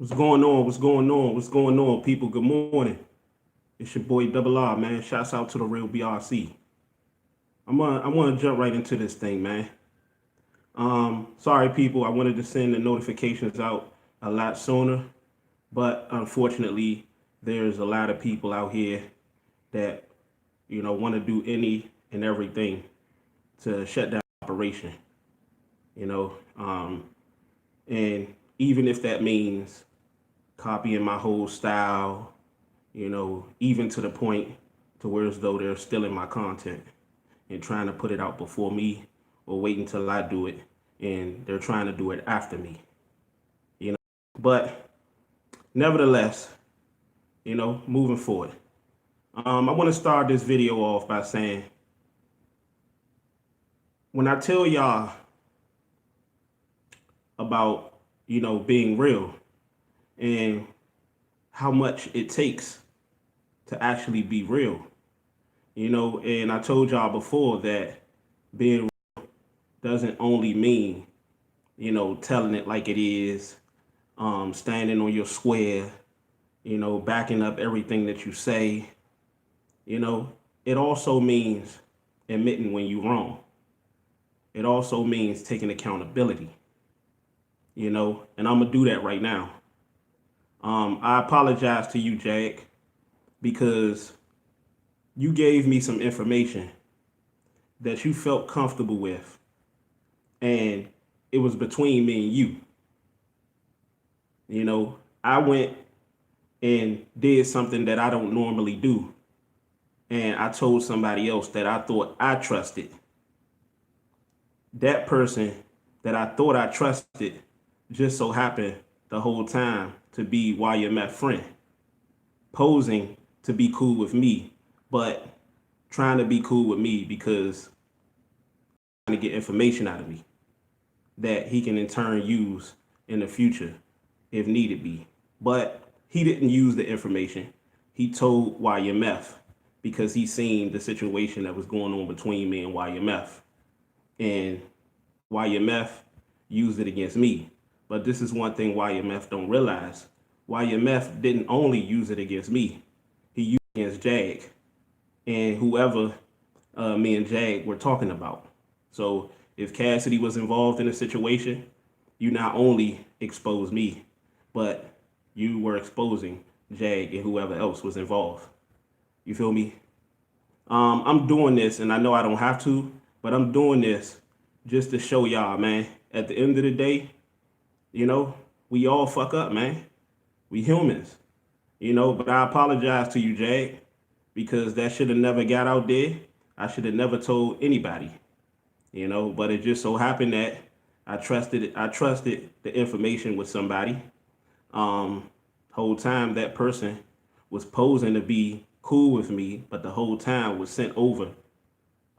What's going on? What's going on? What's going on, people? Good morning. It's your boy Double R, man. Shouts out to the real BRC. I want to jump right into this thing, man. Sorry, people. I wanted to send the notifications out a lot sooner, but unfortunately, there's a lot of people out here that want to do any and everything to shut down the operation. You know, um, and even if that means copying my whole style, even to the point to where as though they're stealing my content and trying to put it out before me or wait until I do it and they're trying to do it after me, you know. But nevertheless, moving forward. I want to start this video off by saying when I tell y'all about, being real and how much it takes to actually be real, and I told y'all before that being doesn't only mean, telling it like it is, standing on your square, backing up everything that you say. It also means admitting when you're wrong. It also means taking accountability, and I'm gonna do that right now. I apologize to you, Jag, because you gave me some information that you felt comfortable with, and it was between me and you. I went and did something that I don't normally do, and I told somebody else that I thought I trusted. That person that I thought I trusted just so happened the whole time to be YMF friend, posing to be cool with me, but trying to be cool with me because trying to get information out of me that he can in turn use in the future if needed be. But he didn't use the information. He told YMF because he seen the situation that was going on between me and YMF. And YMF used it against me. But this is one thing YMF don't realize. YMF didn't only use it against me. He used it against Jag and whoever me and Jag were talking about. So if Cassidy was involved in a situation, you not only exposed me, but you were exposing Jag and whoever else was involved. You feel me? I'm doing this, and I know I don't have to, but I'm doing this just to show y'all, man. At the end of the day, we all fuck up, man. We humans, But I apologize to you, Jag, because that should have never got out there. I should have never told anybody, But it just so happened that I trusted it. I trusted the information with somebody. Whole time that person was posing to be cool with me, but the whole time was sent over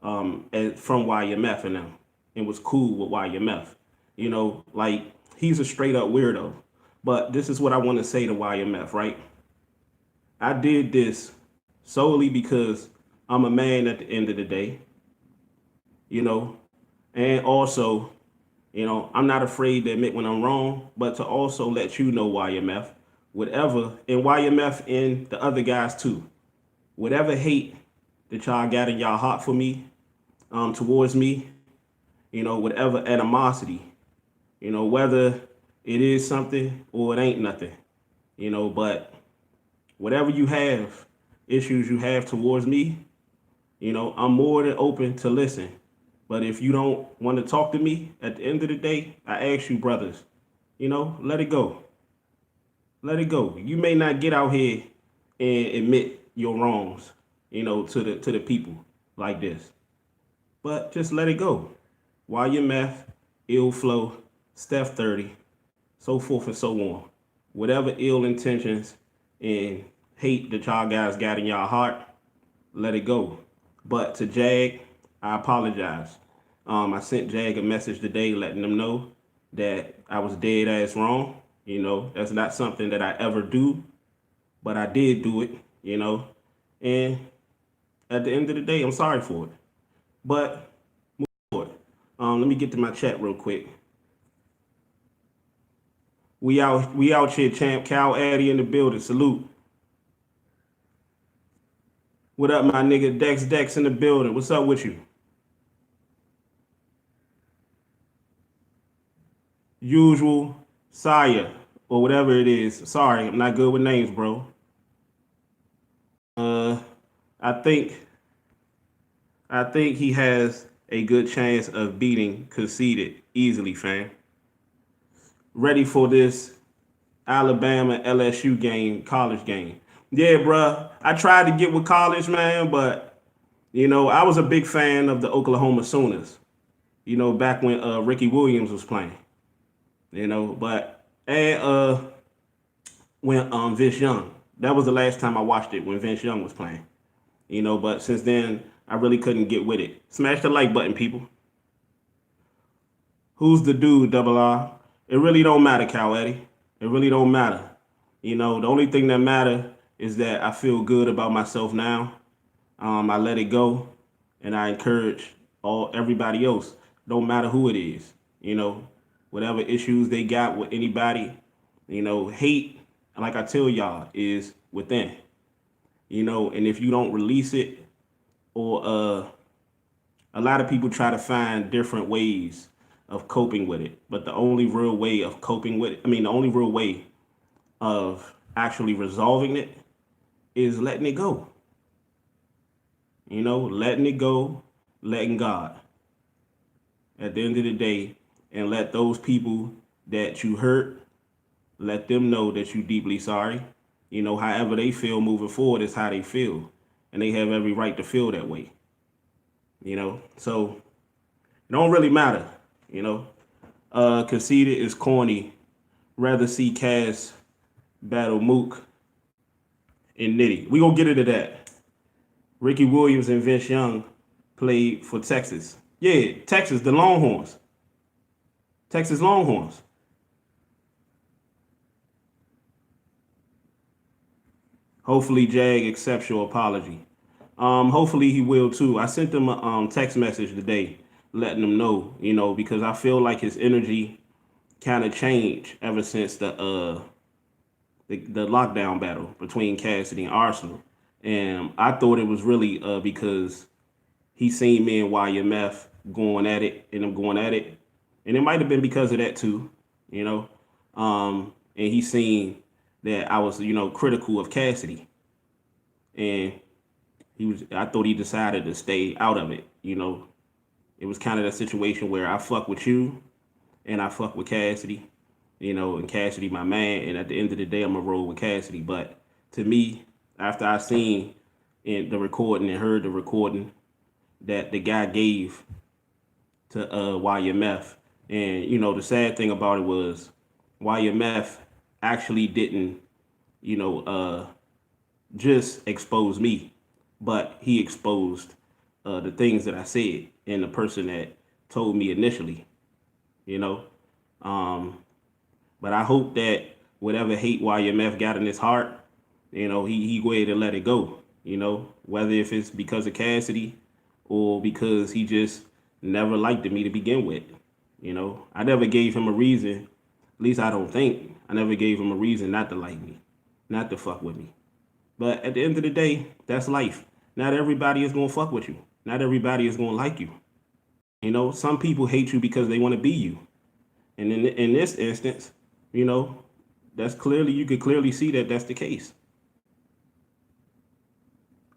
from YMF and them, and was cool with YMF. Like he's a straight up weirdo. But this is what I want to say to YMF, right? I did this solely because I'm a man at the end of the day, you know, and also, I'm not afraid to admit when I'm wrong, but to also let you know, YMF, whatever, and YMF and the other guys too, whatever hate that y'all got in y'all heart for me, towards me, whatever animosity, whether it is something or it ain't nothing, but whatever you have, issues you have towards me, I'm more than open to listen. But if you don't want to talk to me at the end of the day, I ask you, brothers, let it go. Let it go. You may not get out here and admit your wrongs, to the people like this. But just let it go. While your meth, ill flow, Steph 30, so forth and so on. Whatever ill intentions and hate that y'all guys got in y'all heart, let it go. But to Jag, I apologize. I sent Jag a message today letting them know that I was dead ass wrong. That's not something that I ever do, but I did do it, and at the end of the day, I'm sorry for it. But let me get to my chat real quick. We out here, champ. Cal Addy in the building. Salute. What up, my nigga? Dex in the building. What's up with you? Usual Sire or whatever it is. Sorry, I'm not good with names, bro. Uh, I think I think he has a good chance of beating Conceited easily, fam. Ready for this Alabama LSU game, college game. Yeah, bruh. I tried to get with college, man, but I was a big fan of the Oklahoma Sooners. Back when Ricky Williams was playing. But and when Vince Young. That was the last time I watched it when Vince Young was playing. But since then I really couldn't get with it. Smash the like button, people. Who's the dude, Double R? It really don't matter, Cal Eddie. It really don't matter. The only thing that matter is that I feel good about myself now. I let it go, and I encourage everybody else. Don't matter who it is. Whatever issues they got with anybody. Hate, like I tell y'all, is within. And if you don't release it, or a lot of people try to find different ways of coping with it, but the only real way of coping with it, the only real way of actually resolving it is letting it go. Letting it go, letting God at the end of the day, and let those people that you hurt, let them know that you're deeply sorry. However they feel moving forward is how they feel, and they have every right to feel that way. So it don't really matter. Conceited is corny. Rather see Cass battle Mook and Nitty. We gonna get into that. Ricky Williams and Vince Young played for Texas. Yeah, Texas, the Longhorns. Texas Longhorns. Hopefully Jag accepts your apology. Hopefully he will too. I sent him a text message today letting him know, because I feel like his energy kind of changed ever since the lockdown battle between Cassidy and Arsenal. And I thought it was really because he seen me and YMF going at it and them going at it. And it might have been because of that too, you know. And he seen that I was, critical of Cassidy. And I thought he decided to stay out of it. It was kind of that situation where I fuck with you and I fuck with Cassidy, and Cassidy my man, and at the end of the day I'm gonna roll with Cassidy. But to me, after I seen in the recording and heard the recording that the guy gave to YMF, and the sad thing about it was YMF actually didn't, just expose me, but he exposed the things that I said and the person that told me initially, you know. But I hope that whatever hate YMF got in his heart, he go ahead and let it go, whether if it's because of Cassidy or because he just never liked me to begin with. I never gave him a reason, at least I don't think, I never gave him a reason not to like me, not to fuck with me. But at the end of the day, that's life. Not everybody is going to fuck with you. Not everybody is going to like you. Some people hate you because they want to be you. And in this instance, that's clearly, you could clearly see that that's the case.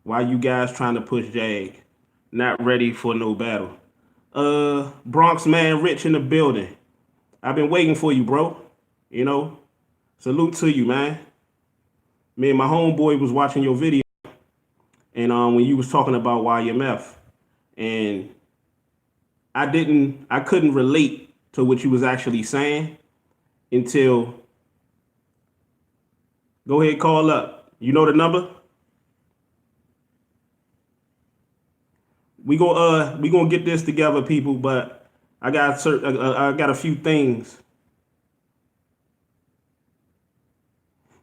Why you guys trying to push Jag? Not ready for no battle. Bronxmanrich in the building. I've been waiting for you, bro. Salute to you, man. Me and my homeboy was watching your video, and when you was talking about YMF, and I couldn't relate to what you was actually saying until, go ahead, call up. You know the number? We gonna get this together, people, but I got I got a few things.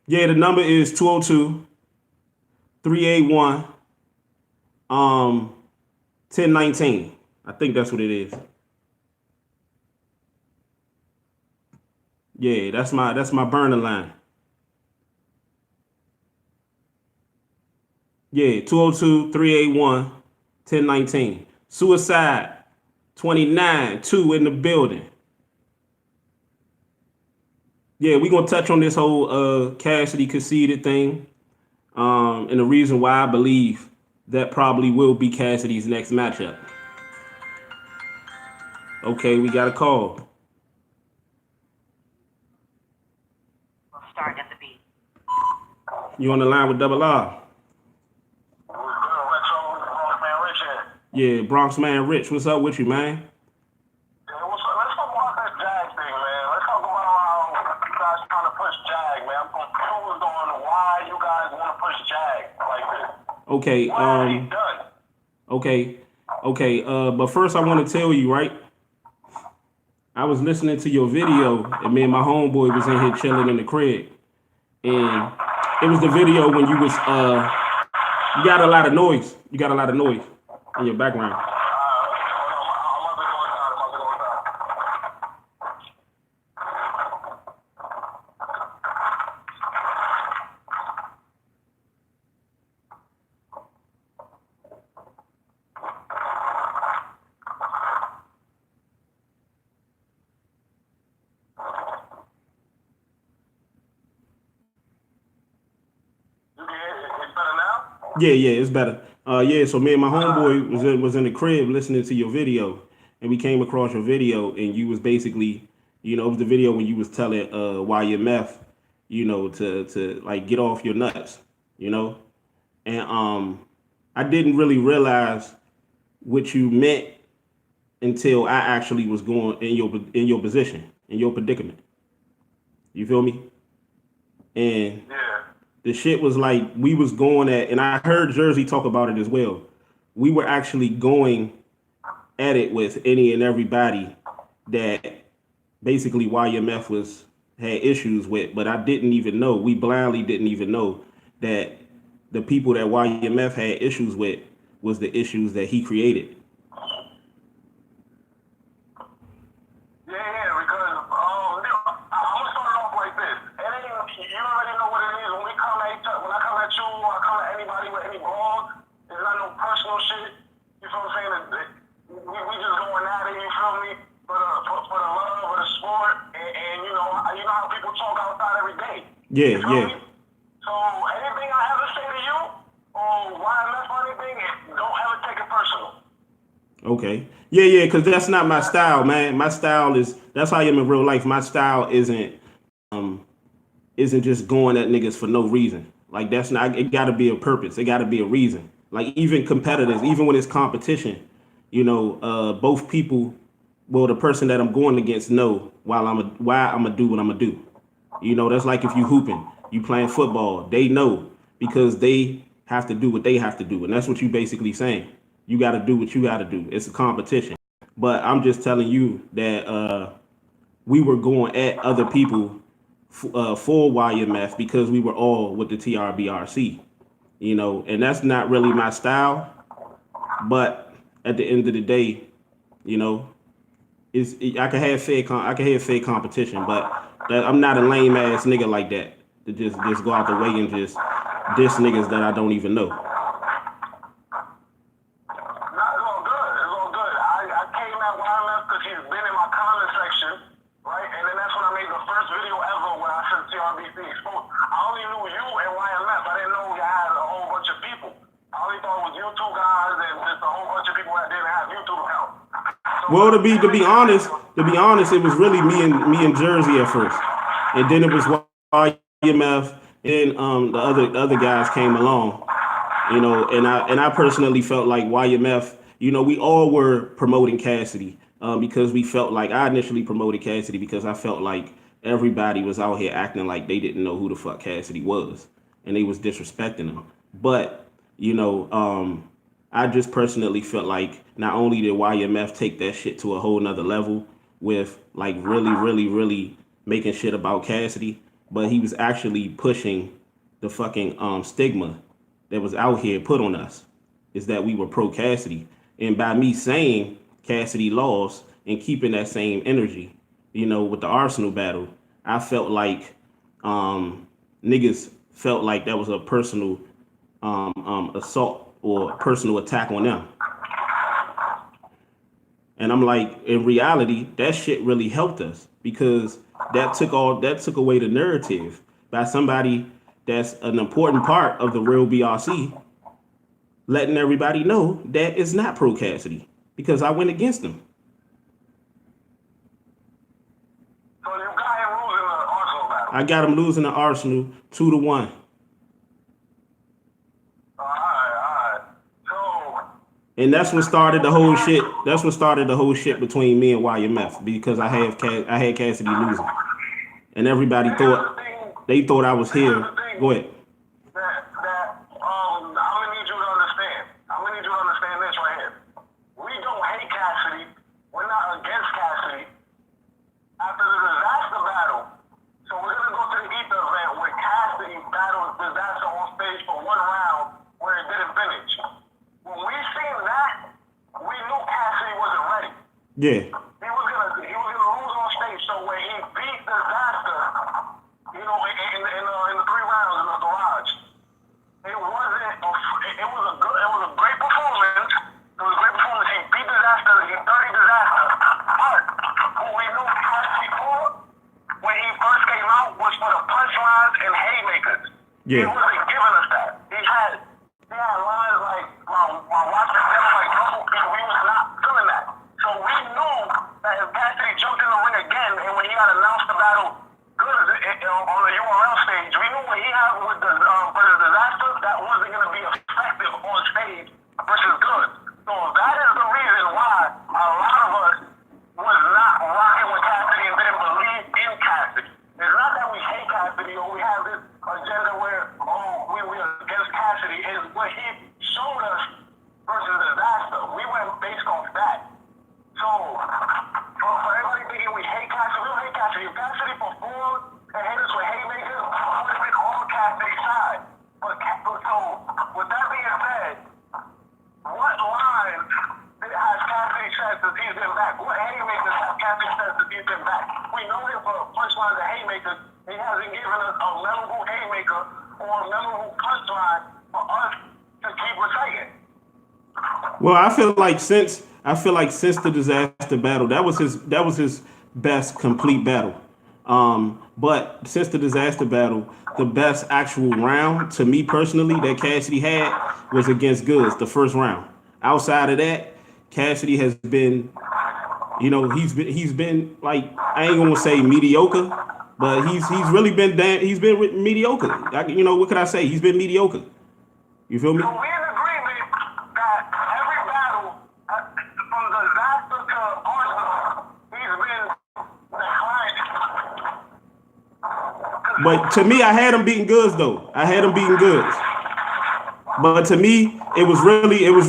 Yeah, the number is 202-381 1019. I think that's what it is. Yeah, that's my burner line. Yeah, 202-381-1019. Suicide 29, 2 in the building. Yeah, we're gonna touch on this whole Cassidy conceded thing. And the reason why I believe that probably will be Cassidy's next matchup. Okay, we got a call. Starting at the beat. You on the line with Double R? Yeah, Bronxmanrich. What's up with you, man? Yeah, what's up? Let's talk about that Jag thing, man. Let's talk about how you guys trying to push Jag, man. I'm confused on why you guys want to push Jag like this. Okay. What have he done? Okay. But first, I want to tell you, right? I was listening to your video, and me and my homeboy was in here chilling in the crib, and it was the video when you was you got a lot of noise. You got a lot of noise in your background. Yeah, it's better. Yeah, so me and my homeboy was in the crib listening to your video, and we came across your video, and you was basically, it was the video when you was telling YMF, to like get off your nuts, and I didn't really realize what you meant until I actually was going in your position, in your predicament. You feel me? And the shit was like we was going at, and I heard Jersey talk about it as well. We were actually going at it with any and everybody that basically YMF had issues with, but I didn't even know. We blindly didn't even know that the people that YMF had issues with was the issues that he created. Yeah. So anything I ever say to you or YMF or anything, don't ever take it personal. Okay. Yeah, because that's not my style, man. My style that's how I am in real life. My style isn't just going at niggas for no reason. Like that's not. It got to be a purpose. It got to be a reason. Like even competitors, even when it's competition, both people. Well, the person that I'm going against know why I'm gonna do what I'm gonna do. That's like if you hooping, you playing football, they know because they have to do what they have to do. And that's what you basically saying. You got to do what you got to do. It's a competition. But I'm just telling you that we were going at other people for YMF because we were all with the TRBRC, and that's not really my style. But at the end of the day, I can have fair competition, but I'm not a lame ass nigga like that to just go out the way and just diss niggas that I don't even know. It's all good. I came at YMF because he's been in my comment section, right? And then that's when I made the first video ever when I said TRBC exposed. I only knew you and YMF. I didn't know you had a whole bunch of people. I only thought it was you two guys and just a whole bunch of people that didn't have YouTube help. Well, to be honest, it was really me and Jersey at first, and then it was YMF and the other guys came along, and I personally felt like YMF, we all were promoting Cassidy because we felt like I initially promoted Cassidy because I felt like everybody was out here acting like they didn't know who the fuck Cassidy was, and they was disrespecting him, but I just personally felt like not only did YMF take that shit to a whole nother level with like really, really, really making shit about Cassidy, but he was actually pushing the fucking stigma that was out here put on us is that we were pro Cassidy. And by me saying Cassidy lost and keeping that same energy, with the Arsenal battle, I felt like niggas felt like that was a personal assault or personal attack on them. And I'm like, in reality, that shit really helped us because that took away the narrative by somebody that's an important part of the real BRC, letting everybody know that it's not pro Cassidy because I went against them. So you got him losing the Arsenal battle. I got him losing the Arsenal 2-1. Alright. So And that's what started the whole shit. That's what started the whole shit between me and YMF because I had Cassidy losing, and everybody thought I was here. Go ahead. I'm gonna need you to understand. I'm gonna need you to understand this right here. We don't hate Cassidy. We're not against Cassidy. After the disaster battle, so we're gonna go to the Ether event where Cassidy battled disaster on stage for one round where it didn't finish. When we seen that, we knew Cassidy wasn't ready. Yeah. He was gonna lose on stage. So when he beat disaster, you know, in the 3 rounds in the garage, it was a great performance. It was a great performance. He beat disaster. He 30 disaster. But who we knew Cassidy for when he first came out was for the punchlines and haymakers. Yeah. He wasn't giving us that. He had lines like my watch is never like trouble. We was not feeling that. So we knew that if Cassidy jumped in the ring again and when he had announced the battle good on the URL stage, we knew what he had with the versus disaster that wasn't gonna be effective on stage versus good. So that is the reason why a lot of us was not rocking with Cassidy and didn't believe in Cassidy. It's not that we hate Cassidy or we have this agenda where we are against Cassidy. Is what he showed us versus disaster. We went based off that. So for everybody thinking we hate Cassidy, we don't hate Cassidy. If Cassidy performed and hit us with haymakers, we would have been on Cassidy's side. So with that being said, what lines has Cassidy said since he's been back? What haymakers has Cassidy said since he's been back? We know him for punchlines and haymakers. He hasn't given us a memorable haymaker or a memorable punchline for us to keep reciting. Well, I feel like since the disaster battle, that was his best complete battle. But since the disaster battle, the best actual round to me personally that Cassidy had was against Goods, the first round. Outside of that, Cassidy has been, you know, he's been like, I ain't gonna say mediocre, but he's really been mediocre. You know, what could I say? He's been mediocre. You feel me? So we're in agreement that every battle, from disaster to Arsenal, he's been declining. But to me, I had him beating Goods though. I had him beating Goods. But to me, it was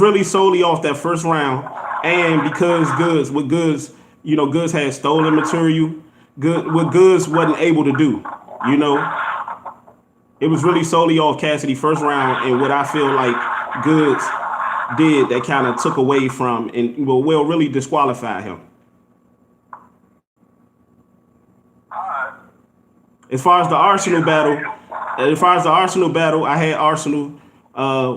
really solely off that first round, and because Goods, you know, Goods had stolen material. What Goods wasn't able to do, you know. It was really solely off Cassidy first round and what I feel like Goods did that kind of took away from and will really disqualify him. As far as the Arsenal battle, I had Arsenal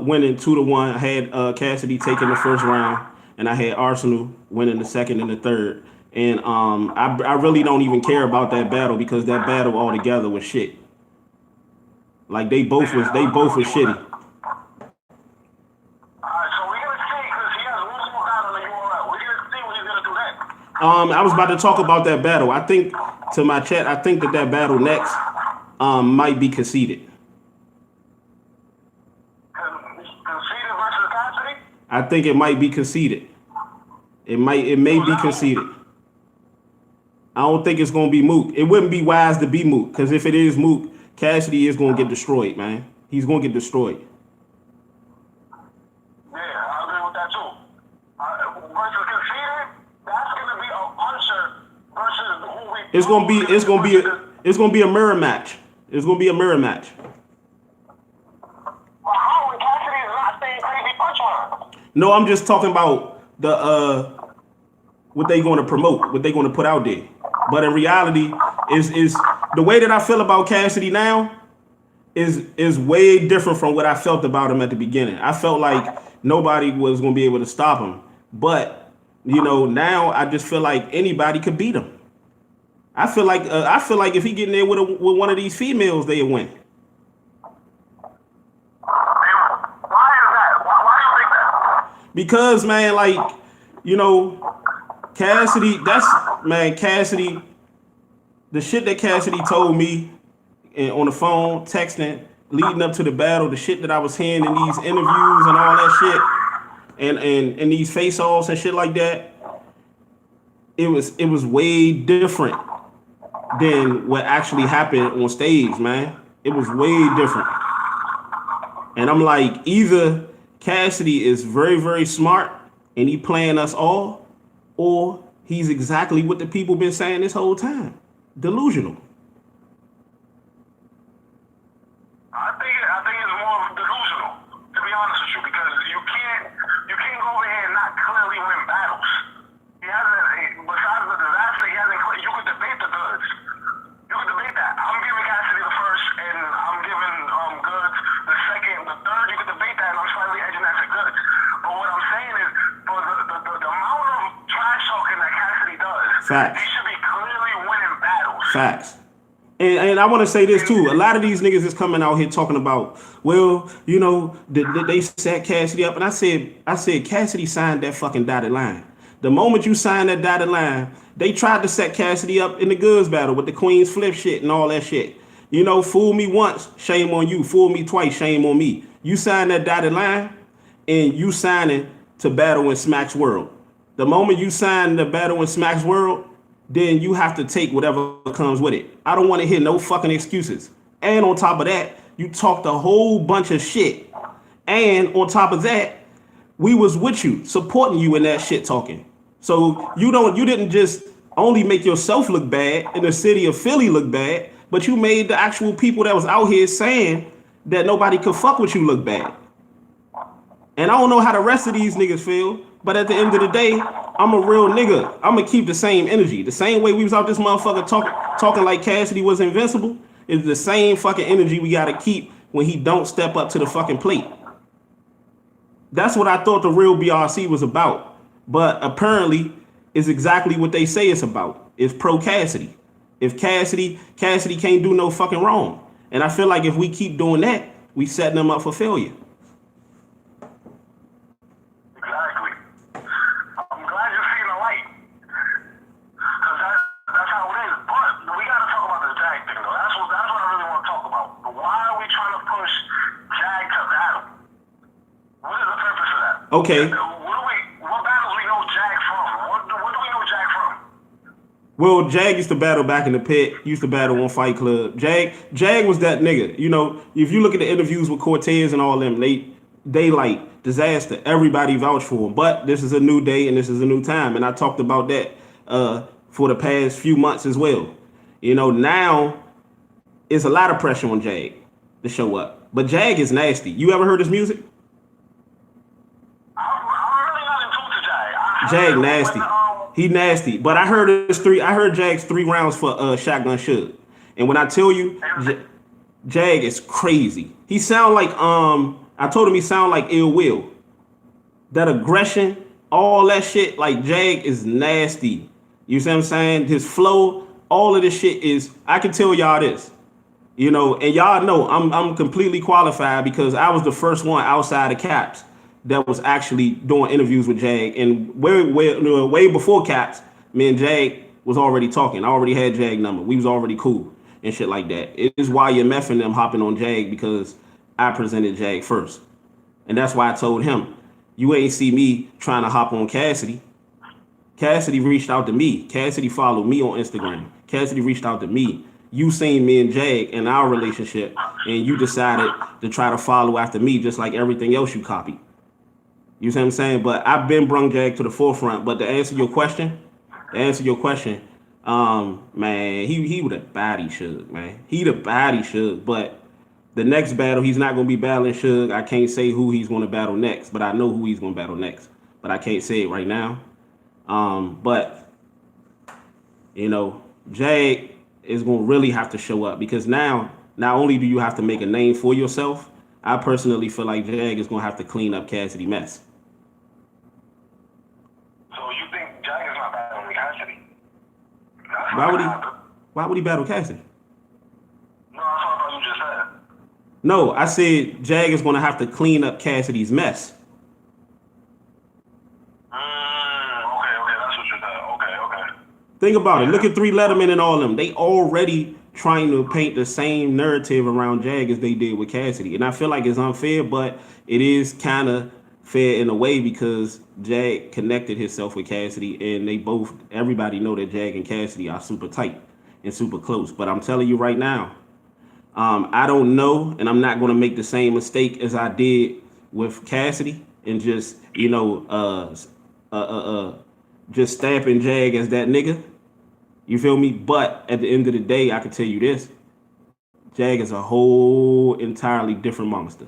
winning 2-1. I had Cassidy taking the first round, and I had Arsenal winning the second and the third. And I really don't even care about that battle because that battle altogether was shit. Like they both was shitty. Alright, so we're gonna see because he has one more battle in the URL. We're gonna see what he's gonna do next. I was about to talk about that battle. I think to my chat, I think that battle next might be Conceited. Conceited versus Cassidy? I think it might be Conceited. It may be Conceited. I don't think it's gonna be Mook. It wouldn't be wise to be Mook because if it is Mook, Cassidy is gonna get destroyed, man. He's gonna get destroyed. Yeah, I agree with that too. Versus Conceited, that's gonna be a puncher versus who we. It's gonna be a mirror match. It's gonna be a mirror match. But how when Cassidy is not saying crazy punchline? No, I'm just talking about the what they going to promote, what they going to put out there. But in reality, is the way that I feel about Cassidy now is way different from what I felt about him at the beginning. I felt like nobody was gonna be able to stop him, but now I just feel like anybody could beat him. I feel like if he get in there with one of these females, they win. Why is that? Why do you think that? Because man, like Cassidy, Cassidy. The shit that Cassidy told me on the phone, texting, leading up to the battle, the shit that I was hearing in these interviews and all that shit, and these face-offs and shit like that, it was way different than what actually happened on stage, man. It was way different. And I'm like, either Cassidy is very, very smart and he playing us all, or he's exactly what the people been saying this whole time. Delusional. I think it's more delusional, to be honest with you, because you can't go over here and not clearly win battles. He hasn't, besides the disaster, he hasn't. You could debate the goods. You could debate that. I'm giving Cassidy the first, and I'm giving goods the second, the third. You could debate that, and I'm slightly edging that to goods. But what I'm saying is, for the amount of trash talking that Cassidy does, Facts. he should be clearly winning battles. Facts. And I want to say this too. A lot of these niggas is coming out here talking about, well, they set Cassidy up, and I said Cassidy signed that fucking dotted line. The moment you signed that dotted line, they tried to set Cassidy up in the goods battle with the Queen's flip shit and all that shit. Fool me once, shame on you. Fool me twice, shame on me. You signed that dotted line, and you signing to battle in Smack's world. The moment you sign the battle in Smack's world, then you have to take whatever comes with it. I don't want to hear no fucking excuses. And on top of that, you talked a whole bunch of shit. And on top of that, we was with you, supporting you in that shit talking. So you didn't just only make yourself look bad and the city of Philly look bad, but you made the actual people that was out here saying that nobody could fuck with you look bad. And I don't know how the rest of these niggas feel, but at the end of the day, I'm a real nigga. I'm gonna keep the same energy. The same way we was out this motherfucker talking like Cassidy was invincible is the same fucking energy we gotta keep when he don't step up to the fucking plate. That's what I thought the real BRC was about. But apparently, it's exactly what they say it's about. It's pro Cassidy. If Cassidy can't do no fucking wrong. And I feel like if we keep doing that, we setting them up for failure. Exactly. I'm glad you're seeing the light. Because that's how it is. But we got to talk about this Jag thing, though. That's what I really want to talk about. Why are we trying to push Jag to battle? What is the purpose of that? Okay. What battles we know Jag from? What do we know Jag from? Well, Jag used to battle back in the pit. Used to battle on Fight Club. Jag was that nigga. If you look at the interviews with Cortez and all them, they like disaster. Everybody vouched for him. But this is a new day and this is a new time. And I talked about that for the past few months as well. Now it's a lot of pressure on Jag to show up. But Jag is nasty. You ever heard his music? I'm really not in tune to Jag. Jag nasty. He nasty. But I heard Jag's 3 rounds for Shotgun Suge. And when I tell you, Jag is crazy. He sound like I told him he sound like Ill Will. That aggression, all that shit, like Jag is nasty. You see what I'm saying? His flow, all of this shit is, I can tell y'all this. And y'all know I'm completely qualified because I was the first one outside of Caps that was actually doing interviews with Jag. And way before Caps, me and Jag was already talking. I already had Jag number. We was already cool and shit like that. It is why you're meffing them hopping on Jag because I presented Jag first. And that's why I told him, you ain't see me trying to hop on Cassidy. Cassidy reached out to me. Cassidy followed me on Instagram. Cassidy reached out to me. You seen me and Jag in our relationship, and you decided to try to follow after me just like everything else you copied. You see what I'm saying? But I've been brung Jag to the forefront. But to answer your question, man, he would have body Suge, man. He'd have body Suge. But the next battle, he's not going to be battling Suge. I can't say who he's going to battle next, but I know who he's going to battle next. But I can't say it right now. Jag, is going to really have to show up because now, not only do you have to make a name for yourself, I personally feel like Jag is going to have to clean up Cassidy mess. So you think Jag is not battling Cassidy? That's Why not would gonna he? happen. Why would he battle Cassidy? No, that's what I thought you just said. No, I said Jag is going to have to clean up Cassidy's mess. Okay, that's what you said. Okay. Think about it. Look at Three Letterman and all of them. They already trying to paint the same narrative around Jag as they did with Cassidy. And I feel like it's unfair, but it is kind of fair in a way because Jag connected himself with Cassidy and they both, everybody know that Jag and Cassidy are super tight and super close. But I'm telling you right now, I don't know, and I'm not going to make the same mistake as I did with Cassidy and just, just stamping Jag as that nigga. You feel me? But at the end of the day, I can tell you this. Jag is a whole entirely different monster.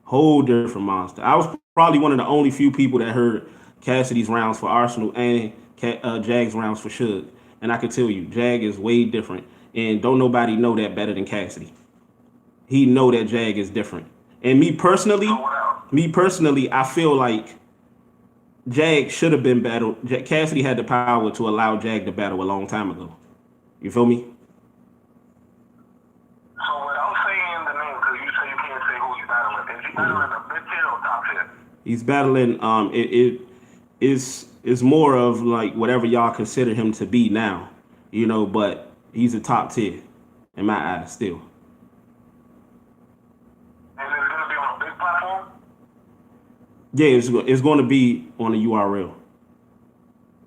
Whole different monster. I was probably one of the only few people that heard Cassidy's rounds for Arsenal and Jag's rounds for Suge. And I can tell you, Jag is way different. And don't nobody know that better than Cassidy. He know that Jag is different. And me personally, I feel like Jag should have been battled. Cassidy had the power to allow Jag to battle a long time ago. You feel me? So without saying the name, because you say you can't say who he's battling, is he battling the mid tier or top tier? He's battling. It is more of like whatever y'all consider him to be now. But he's a top tier in my eyes still. And is it gonna be on a big platform? Yeah, it's going to be on the URL.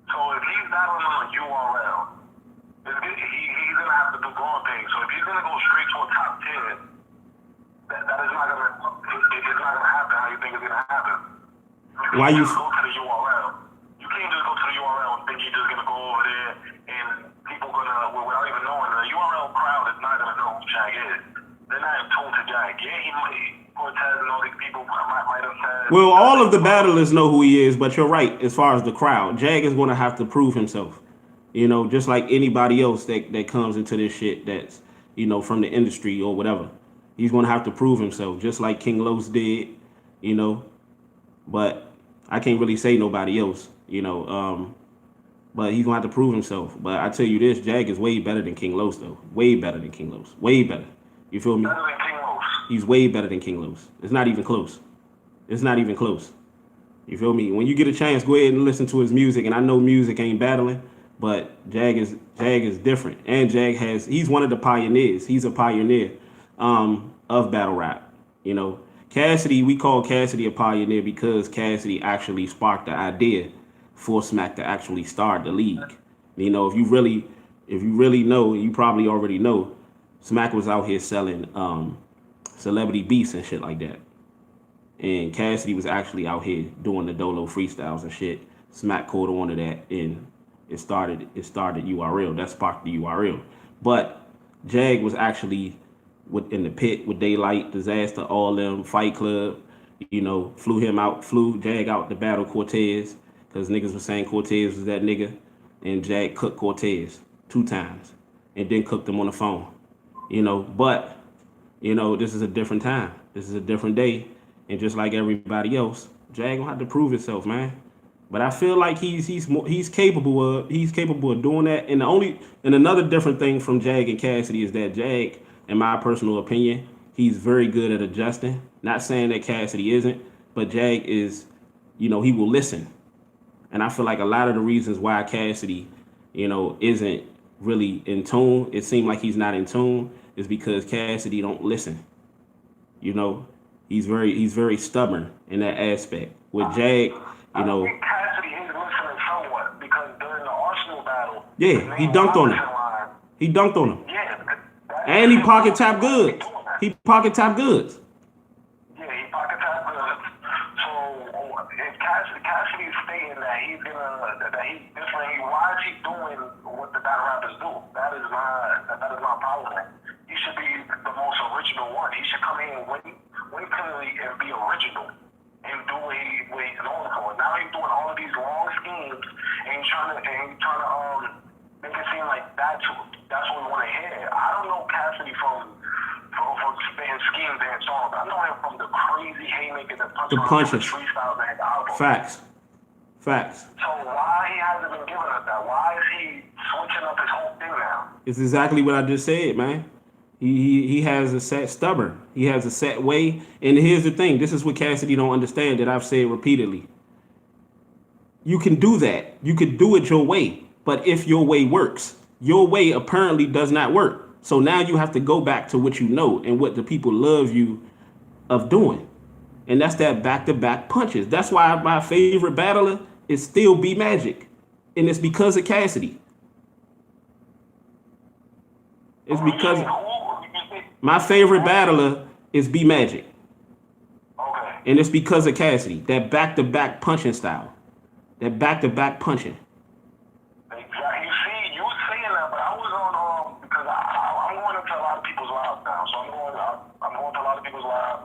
So if he's battling on a URL, he's gonna have to do growing pains. So if he's gonna go straight to a top tier, that is not gonna happen. How you think it's gonna happen? Why you go to the URL? You can't just go to the URL and think you're just gonna go over there and people without even knowing the URL crowd is not gonna know who Jag is. They're not in tune to Jag. Yeah, he might. Cortez and all these people might have said. Well, all of the battlers know who he is, but you're right as far as the crowd. Jag is going to have to prove himself. Just like anybody else that comes into this shit that's, from the industry or whatever. He's going to have to prove himself, just like King Los did, But I can't really say nobody else, But he's going to have to prove himself. But I tell you this, Jag is way better than King Los, though. Way better than King Los. Way better. You feel me? Better than King Los. He's way better than King Los. It's not even close. It's not even close. You feel me? When you get a chance, go ahead and listen to his music. And I know music ain't battling, but Jag is different. And he's one of the pioneers. He's a pioneer of battle rap. Cassidy, we call Cassidy a pioneer because Cassidy actually sparked the idea for Smack to actually start the league. If you really know, you probably already know, Smack was out here selling celebrity beats and shit like that. And Cassidy was actually out here doing the Dolo freestyles and shit. Smack caught on to that and it started URL. That sparked the URL. But Jag was actually in the pit with Daylight, Disaster, all them, Fight Club, flew Jag out to battle Cortez because niggas was saying Cortez was that nigga. And Jag cooked Cortez 2 times and then cooked him on the phone. But this is a different time. This is a different day. And just like everybody else, Jag gonna have to prove himself, man. But I feel like he's capable of doing that. And another different thing from Jag and Cassidy is that Jag, in my personal opinion, he's very good at adjusting. Not saying that Cassidy isn't, but Jag is, he will listen. And I feel like a lot of the reasons why Cassidy, isn't really in tune, it seemed like he's not in tune, is because Cassidy don't listen. He's very stubborn in that aspect. With Jag, I think Cassidy is listening somewhat because during the Arsenal battle, yeah, he dunked on him. He dunked on him. Yeah, and he pocket tap goods. He pocket tap goods. Yeah, he pocket tap goods. So if Cassidy is stating that he's different, why is he doing what the battle rappers do? That is my problem. He should be the most original one. He should come in and win clearly and be original and do what he's known for. Now he's doing all of these long schemes and he's trying to make it seem like that's what we want to hear. his schemes and songs. I know him from the crazy haymakers and The punches. freestyles and the album. Facts. Facts. So why he hasn't been giving us that? Why is he switching up his whole thing now? It's exactly what I just said, man. He has a set stubborn. He has a set way. And here's the thing. This is what Cassidy don't understand that I've said repeatedly. You can do that. You could do it your way. But if your way works, your way apparently does not work. So now you have to go back to what you know and what the people love you of doing. And that's that back-to-back punches. That's why my favorite battler is still B Magic. And it's because of Cassidy. It's because my favorite battler is B Magic. Okay. And it's because of Cassidy. That back-to-back punching style. That back-to-back punching. Exactly. You see, you were saying that, but I was on because I'm going into a lot of people's lives now. So I'm going to a lot of people's lives,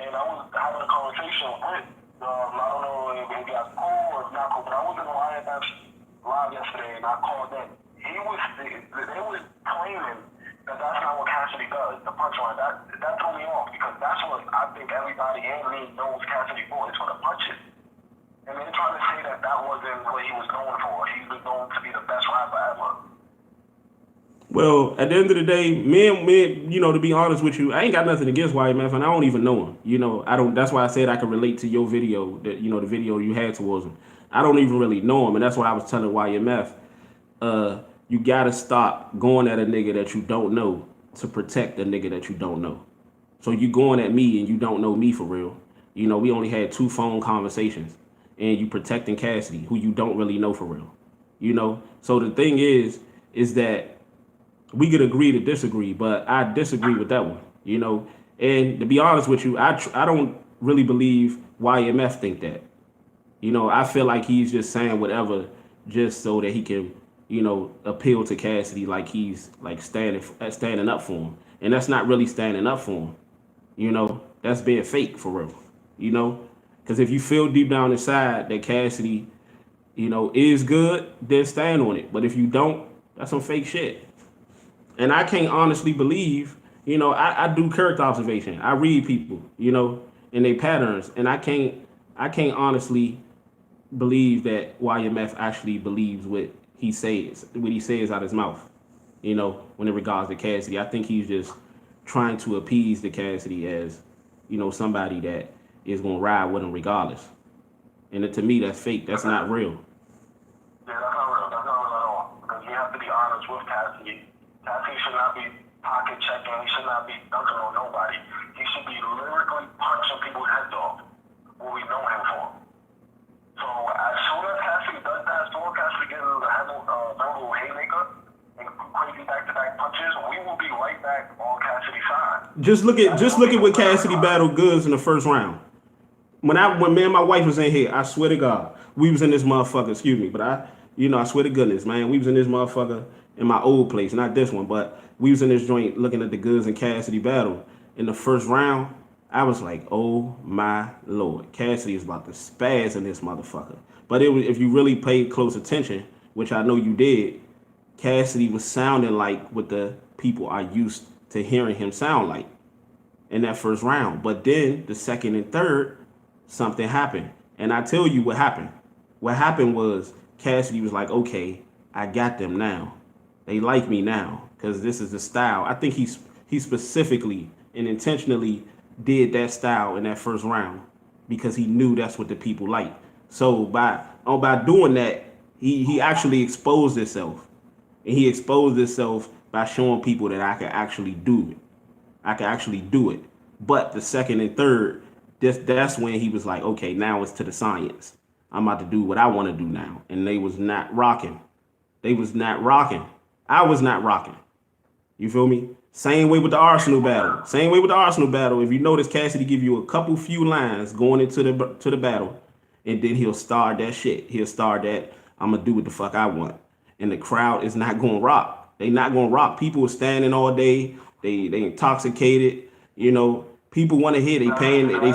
and I was having a conversation with. I don't know if it got cool or not cool, but I was in the live yesterday, and I called that. They was claiming that that's not what Cassidy does. The punchline that threw me off because that's what I think everybody and me knows Cassidy for. It's for the punches. And they're trying to say that wasn't what he was going for. He was going to be the best rapper ever. Well, at the end of the day, me, you know, to be honest with you, I ain't got nothing against YMF, and I don't even know him. You know, I don't. That's why I said I could relate to your video, that you know, the video you had towards him. I don't even really know him, and that's why I was telling YMF, you gotta stop going at a nigga that you don't know to protect a nigga that you don't know. So you going at me and you don't know me for real. You know, we only had 2 phone conversations. And you protecting Cassidy, who you don't really know for real. You know? So the thing is that we could agree to disagree, but I disagree with that one, you know? And to be honest with you, I don't really believe YMF think that. You know, I feel like he's just saying whatever just so that he can, you know, appeal to Cassidy like he's like standing up for him. And that's not really standing up for him. You know? That's being fake for real. You know? Because if you feel deep down inside that Cassidy, you know, is good, then stand on it. But if you don't, that's some fake shit. And I can't honestly believe, you know, I do character observation. I read people, you know, and their patterns. And I can't honestly believe that YMF actually believes what he says out his mouth, you know, when it regards to Cassidy. I think he's just trying to appease the Cassidy as, you know, somebody that is going to ride with him regardless. And to me, that's fake. That's not real. Yeah, that's not real. That's not real at all. Because we have to be honest with Cassidy. Cassidy should not be pocket checking. He should not be dunking on nobody. He should be lyrically punching people's heads off. What we know him for. So as soon as Cassidy does that, as soon as Cassidy gets the verbal haymaker and crazy back-to-back punches, we will be right back on Cassidy's side. Just look at what Cassidy battled Goods in the first round. When me and my wife was in here, I swear to God, we was in this motherfucker, excuse me, but I swear to goodness, man, we was in this motherfucker in my old place, not this one, but we was in this joint looking at the Goods and Cassidy battle. In the first round, I was like, oh my Lord, Cassidy is about to spaz in this motherfucker. But if you really paid close attention, which I know you did, Cassidy was sounding like what the people are used to hearing him sound like in that first round. But then the second and third, something happened. And I tell you what happened. What happened was Cassidy was like, okay, I got them now. They like me now because this is the style. I think he specifically and intentionally did that style in that first round because he knew that's what the people like. So by doing that, he actually exposed himself. And he exposed himself by showing people that I could actually do it. I could actually do it. But the second and third, that's when he was like, okay, now it's to the science. I'm about to do what I want to do now. And they was not rocking. They was not rocking. I was not rocking. You feel me? Same way with the Arsenal battle. Same way with the Arsenal battle. If you notice, Cassidy give you a few lines going into the battle, and then he'll start that shit. He'll start that I'm gonna do what the fuck I want. And the crowd is not gonna rock. They not gonna rock. People are standing all day. They intoxicated. You know, people want to hear. They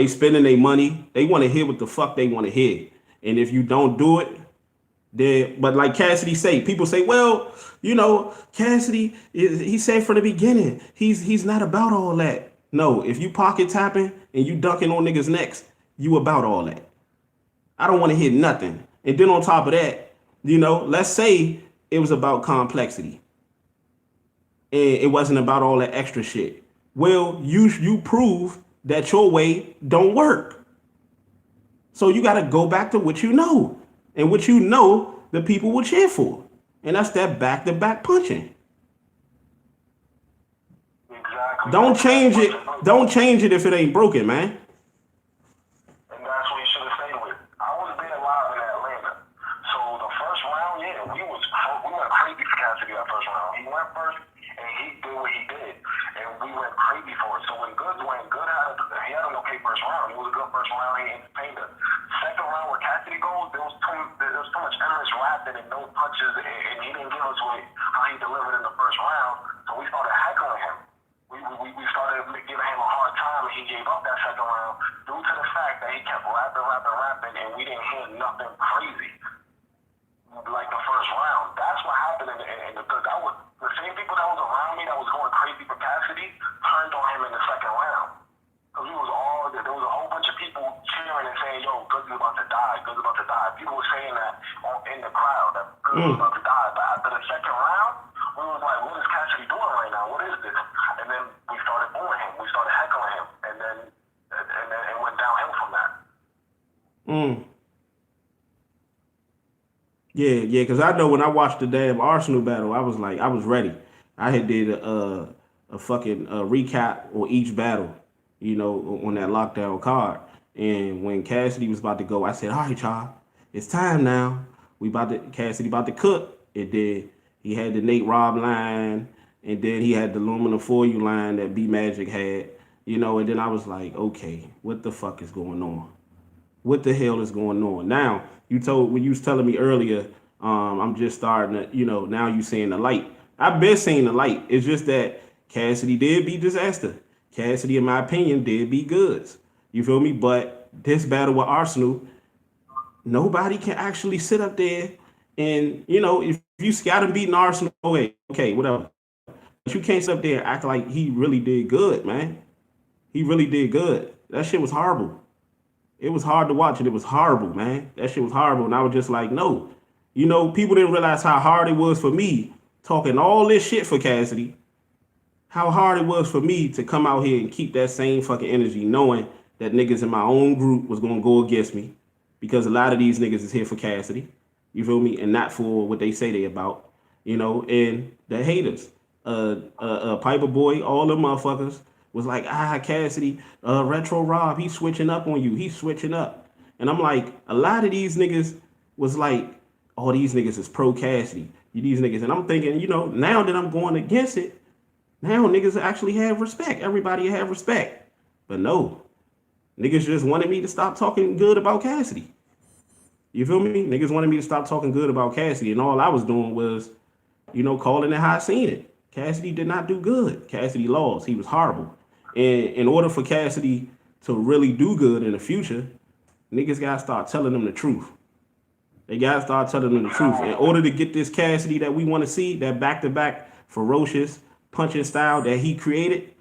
spending their money. They want to hear what the fuck they want to hear. And if you don't do it, But like Cassidy say, people say, well, Cassidy, he said from the beginning, he's not about all that. No, if you pocket tapping and you dunking on niggas' necks, you about all that. I don't want to hear nothing. And then on top of that, let's say it was about complexity and it wasn't about all that extra shit. Well, you prove that your way don't work. So you got to go back to what you know. And what you know, the people will cheer for. And that's that back-to-back punching. Exactly. Don't change it. Don't change it if it ain't broken, man. And that's what you should have stayed with. I was there live in Atlanta. So the first round, yeah, we went crazy for Cassidy that first round. He went first and he did what he did. And we went crazy for it. So when Goods went, he had an okay first round. It was a good first round. He entertained us. Second round where Cassidy goes, there was too much endless rapping and no punches, and he didn't give us how he delivered in the first round. So we started heckling him. We started giving him a hard time, and he gave up that second round due to the fact that he kept rapping, and we didn't hear nothing crazy like the first round. That's what happened in the good. The same people that was around me that was going crazy for Cassidy turned on him in the second round. Because there was a whole bunch of people cheering and saying, yo, Goods is about to die, Goods is about to die. People were saying that in the crowd, that Goods is about to die. But after the second round, we was like, what is Cassidy doing right now? What is this? And then we started booing him. We started heckling him. And then it went downhill from that. Yeah, because I know when I watched the damn Arsenal battle, I was ready. I had did a fucking recap on each battle, on that lockdown card. And when Cassidy was about to go, I said, all right, y'all, it's time now. Cassidy about to cook. And then he had the Nate Robb line, and then he had the aluminum foil line that B Magic had, and then I was like, okay, what the fuck is going on? What the hell is going on? Now, when you was telling me earlier, I'm just starting to, now you seeing the light. I've been seeing the light. It's just that Cassidy did beat Disaster. Cassidy, in my opinion, did beat Goods. You feel me? But this battle with Arsenal, nobody can actually sit up there and, if you got him beating Arsenal, okay, whatever. But you can't sit up there and act like he really did good, man. He really did good. That shit was horrible. It was hard to watch, and it was horrible, man. That shit was horrible, and I was just like, no. People didn't realize how hard it was for me talking all this shit for Cassidy. How hard it was for me to come out here and keep that same fucking energy, knowing that niggas in my own group was gonna go against me, because a lot of these niggas is here for Cassidy. You feel me? And not for what they say they about. And the haters, Piper Boy, all them motherfuckers was like, Cassidy, Retro Rob, he's switching up on you. He's switching up. And I'm like, a lot of these niggas was like, oh, these niggas is pro Cassidy. These niggas. And I'm thinking, now that I'm going against it, now niggas actually have respect. Everybody have respect. But no, niggas just wanted me to stop talking good about Cassidy. You feel me? Niggas wanted me to stop talking good about Cassidy. And all I was doing was, calling it how I seen it. Cassidy did not do good. Cassidy lost. He was horrible. And in order for Cassidy to really do good in the future, niggas gotta start telling them the truth. They gotta start telling them the truth. In order to get this Cassidy that we want to see, that back-to-back ferocious punching style that he created,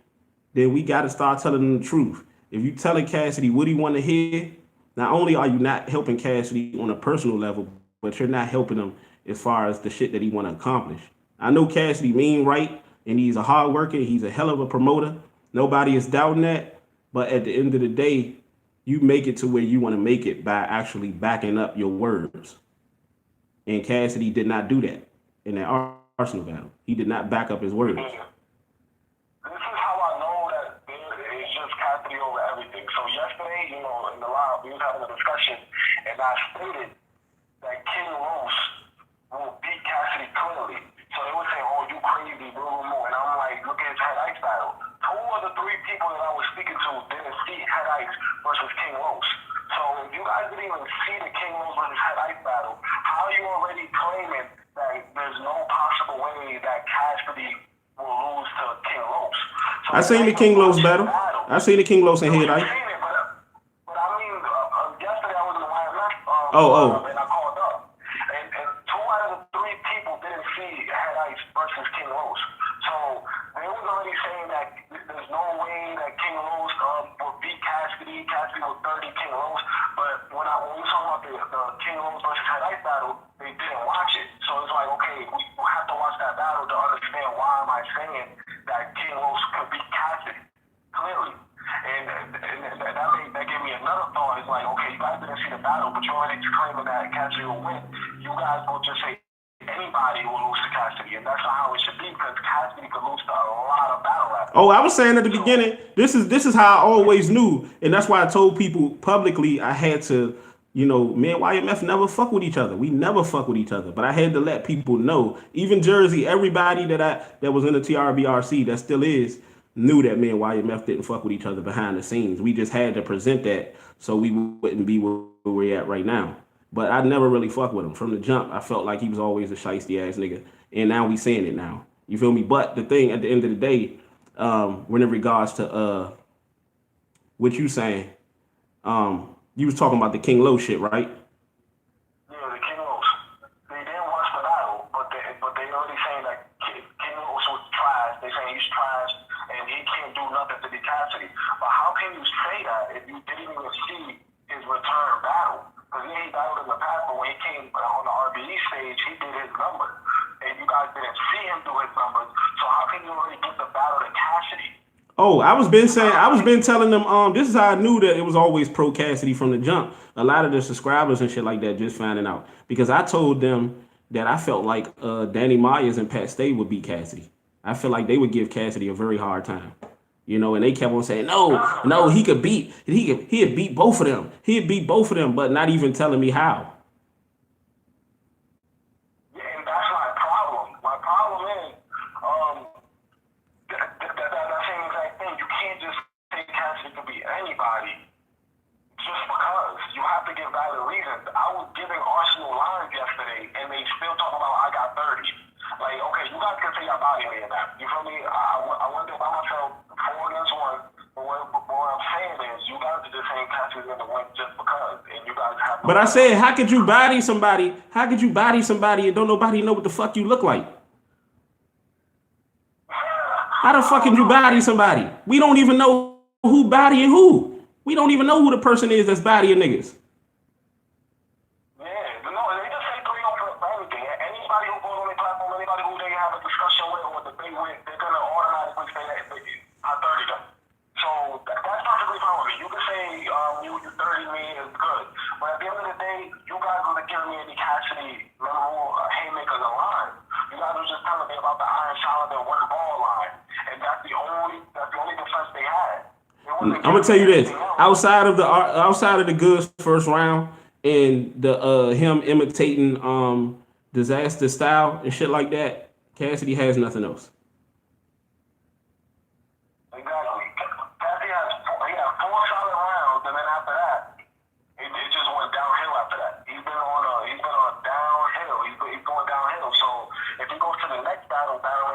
then we gotta start telling them the truth. If you telling Cassidy what he want to hear, not only are you not helping Cassidy on a personal level, but you're not helping him as far as the shit that he want to accomplish. I know Cassidy mean right, and he's a hard worker. He's a hell of a promoter. Nobody is doubting that. But at the end of the day, you make it to where you want to make it by actually backing up your words. And Cassidy did not do that in that Arsenal battle. He did not back up his words. This is how I know that it's just Cassidy over everything. So yesterday, in the live, we was having a discussion, and I stated that King Rose will beat Cassidy clearly. So they would say, oh, you crazy, blah, blah, blah. And I'm like, look at his head ice battle. 2 of the 3 people that I was speaking to didn't see head ice versus King Rose. So if you guys didn't even see the King Rose versus head ice battle, how are you already claiming that there's no possible way that Cassidy will lose to King Rose? So I seen the King Rose battle. I seen the King Rose and head ice. But I mean, yesterday I was in the YMF Oh. and I called up. And that King Rose would beat Cassidy. Cassidy was 30, King Rose. But when we was talking about the King Rose versus Head Ice battle, they didn't watch it. So it's like, okay, we have to watch that battle to understand why am I saying that King Rose could beat Cassidy, clearly. And that gave me another thought. It's like, okay, you guys didn't see the battle, but you're already claiming that Cassidy will win. You guys will just say anybody will lose to Cassidy, and that's not how it should be, because Cassidy could lose to a lot of battle rappers. Oh, I was saying at the beginning, this is how I always knew, and that's why I told people publicly I had to, me and YMF never fuck with each other. We never fuck with each other, but I had to let people know, even Jersey, everybody that was in the TRBRC that still is, knew that me and YMF didn't fuck with each other behind the scenes. We just had to present that so we wouldn't be where we're at right now. But I never really fucked with him. From the jump, I felt like he was always a shiesty ass nigga. And now we saying it now. You feel me? But the thing at the end of the day, when in regards to what you saying, you was talking about the King Low shit, right? Yeah, the King Lows. They didn't watch the battle, but they already saying that King Lows was trash. They saying he's trash and he can't do nothing to be Cassidy. But how can you say that if you didn't even see his return battle? Because he battled in the past, but when he came on the RBE stage, he did his numbers. And you guys didn't see him do his numbers. So how can you really give the battle to Cassidy? Oh, I was been telling them, this is how I knew that it was always pro Cassidy from the jump. A lot of the subscribers and shit like that just finding out. Because I told them that I felt like Danny Myers and Pat Stay would beat Cassidy. I feel like they would give Cassidy a very hard time. And they kept on saying, no, he'd beat both of them. He'd beat both of them, but not even telling me how. Yeah, and that's my problem. My problem is, that same exact thing. You can't just say Cassidy could beat anybody just because. You have to give valid reasons. I was giving Arsenal lines yesterday, and they still talk about I got 30. Like, okay, you guys can say y'all body me in that. You feel me? I went there by myself 4 against 1. But what I'm saying is, you guys are just saying Cassidy's going to win just because. And you guys have. But I said, how could you body somebody? How could you body somebody and don't nobody know what the fuck you look like? How the fuck can you body somebody? We don't even know who bodying who. We don't even know who the person is that's bodying niggas. They're gonna automatically say that I 30 them. So that's perfectly fine with me. You can say you 30 me is good, but at the end of the day, you guys were giving me any Cassidy memorable haymakers in line. You guys were just telling me about the Iron Solid and one ball line, and that's the only defense they had. I'm gonna tell you this: outside of the Goods first round and the him imitating Disaster style and shit like that, Cassidy has nothing else.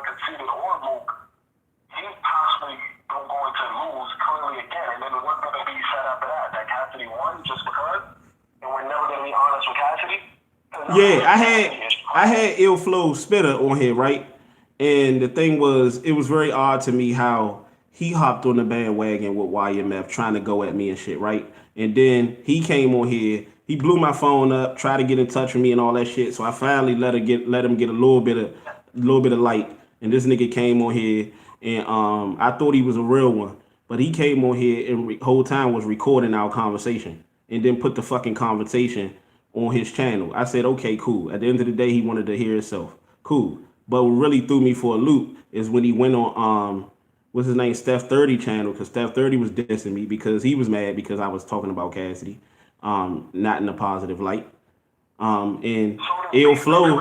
Conceited or Luke, he's possibly going to lose clearly again. And then what's going to be said after that? That Cassidy won just because? And we're never going to be honest with Cassidy? Yeah, I had Ill Flow Spitter on here, right? And the thing was, it was very odd to me how he hopped on the bandwagon with YMF trying to go at me and shit, right? And then he came on here, he blew my phone up, tried to get in touch with me and all that shit. So I finally let him get a little bit of light. And this nigga came on here, and I thought he was a real one, but he came on here and whole time was recording our conversation, and then put the fucking conversation on his channel. I said, okay, cool. At the end of the day, he wanted to hear himself. Cool. But what really threw me for a loop is when he went on what's his name, Steph 30 channel, because Steph 30 was dissing me because he was mad because I was talking about Cassidy, not in a positive light. And Ill Flow.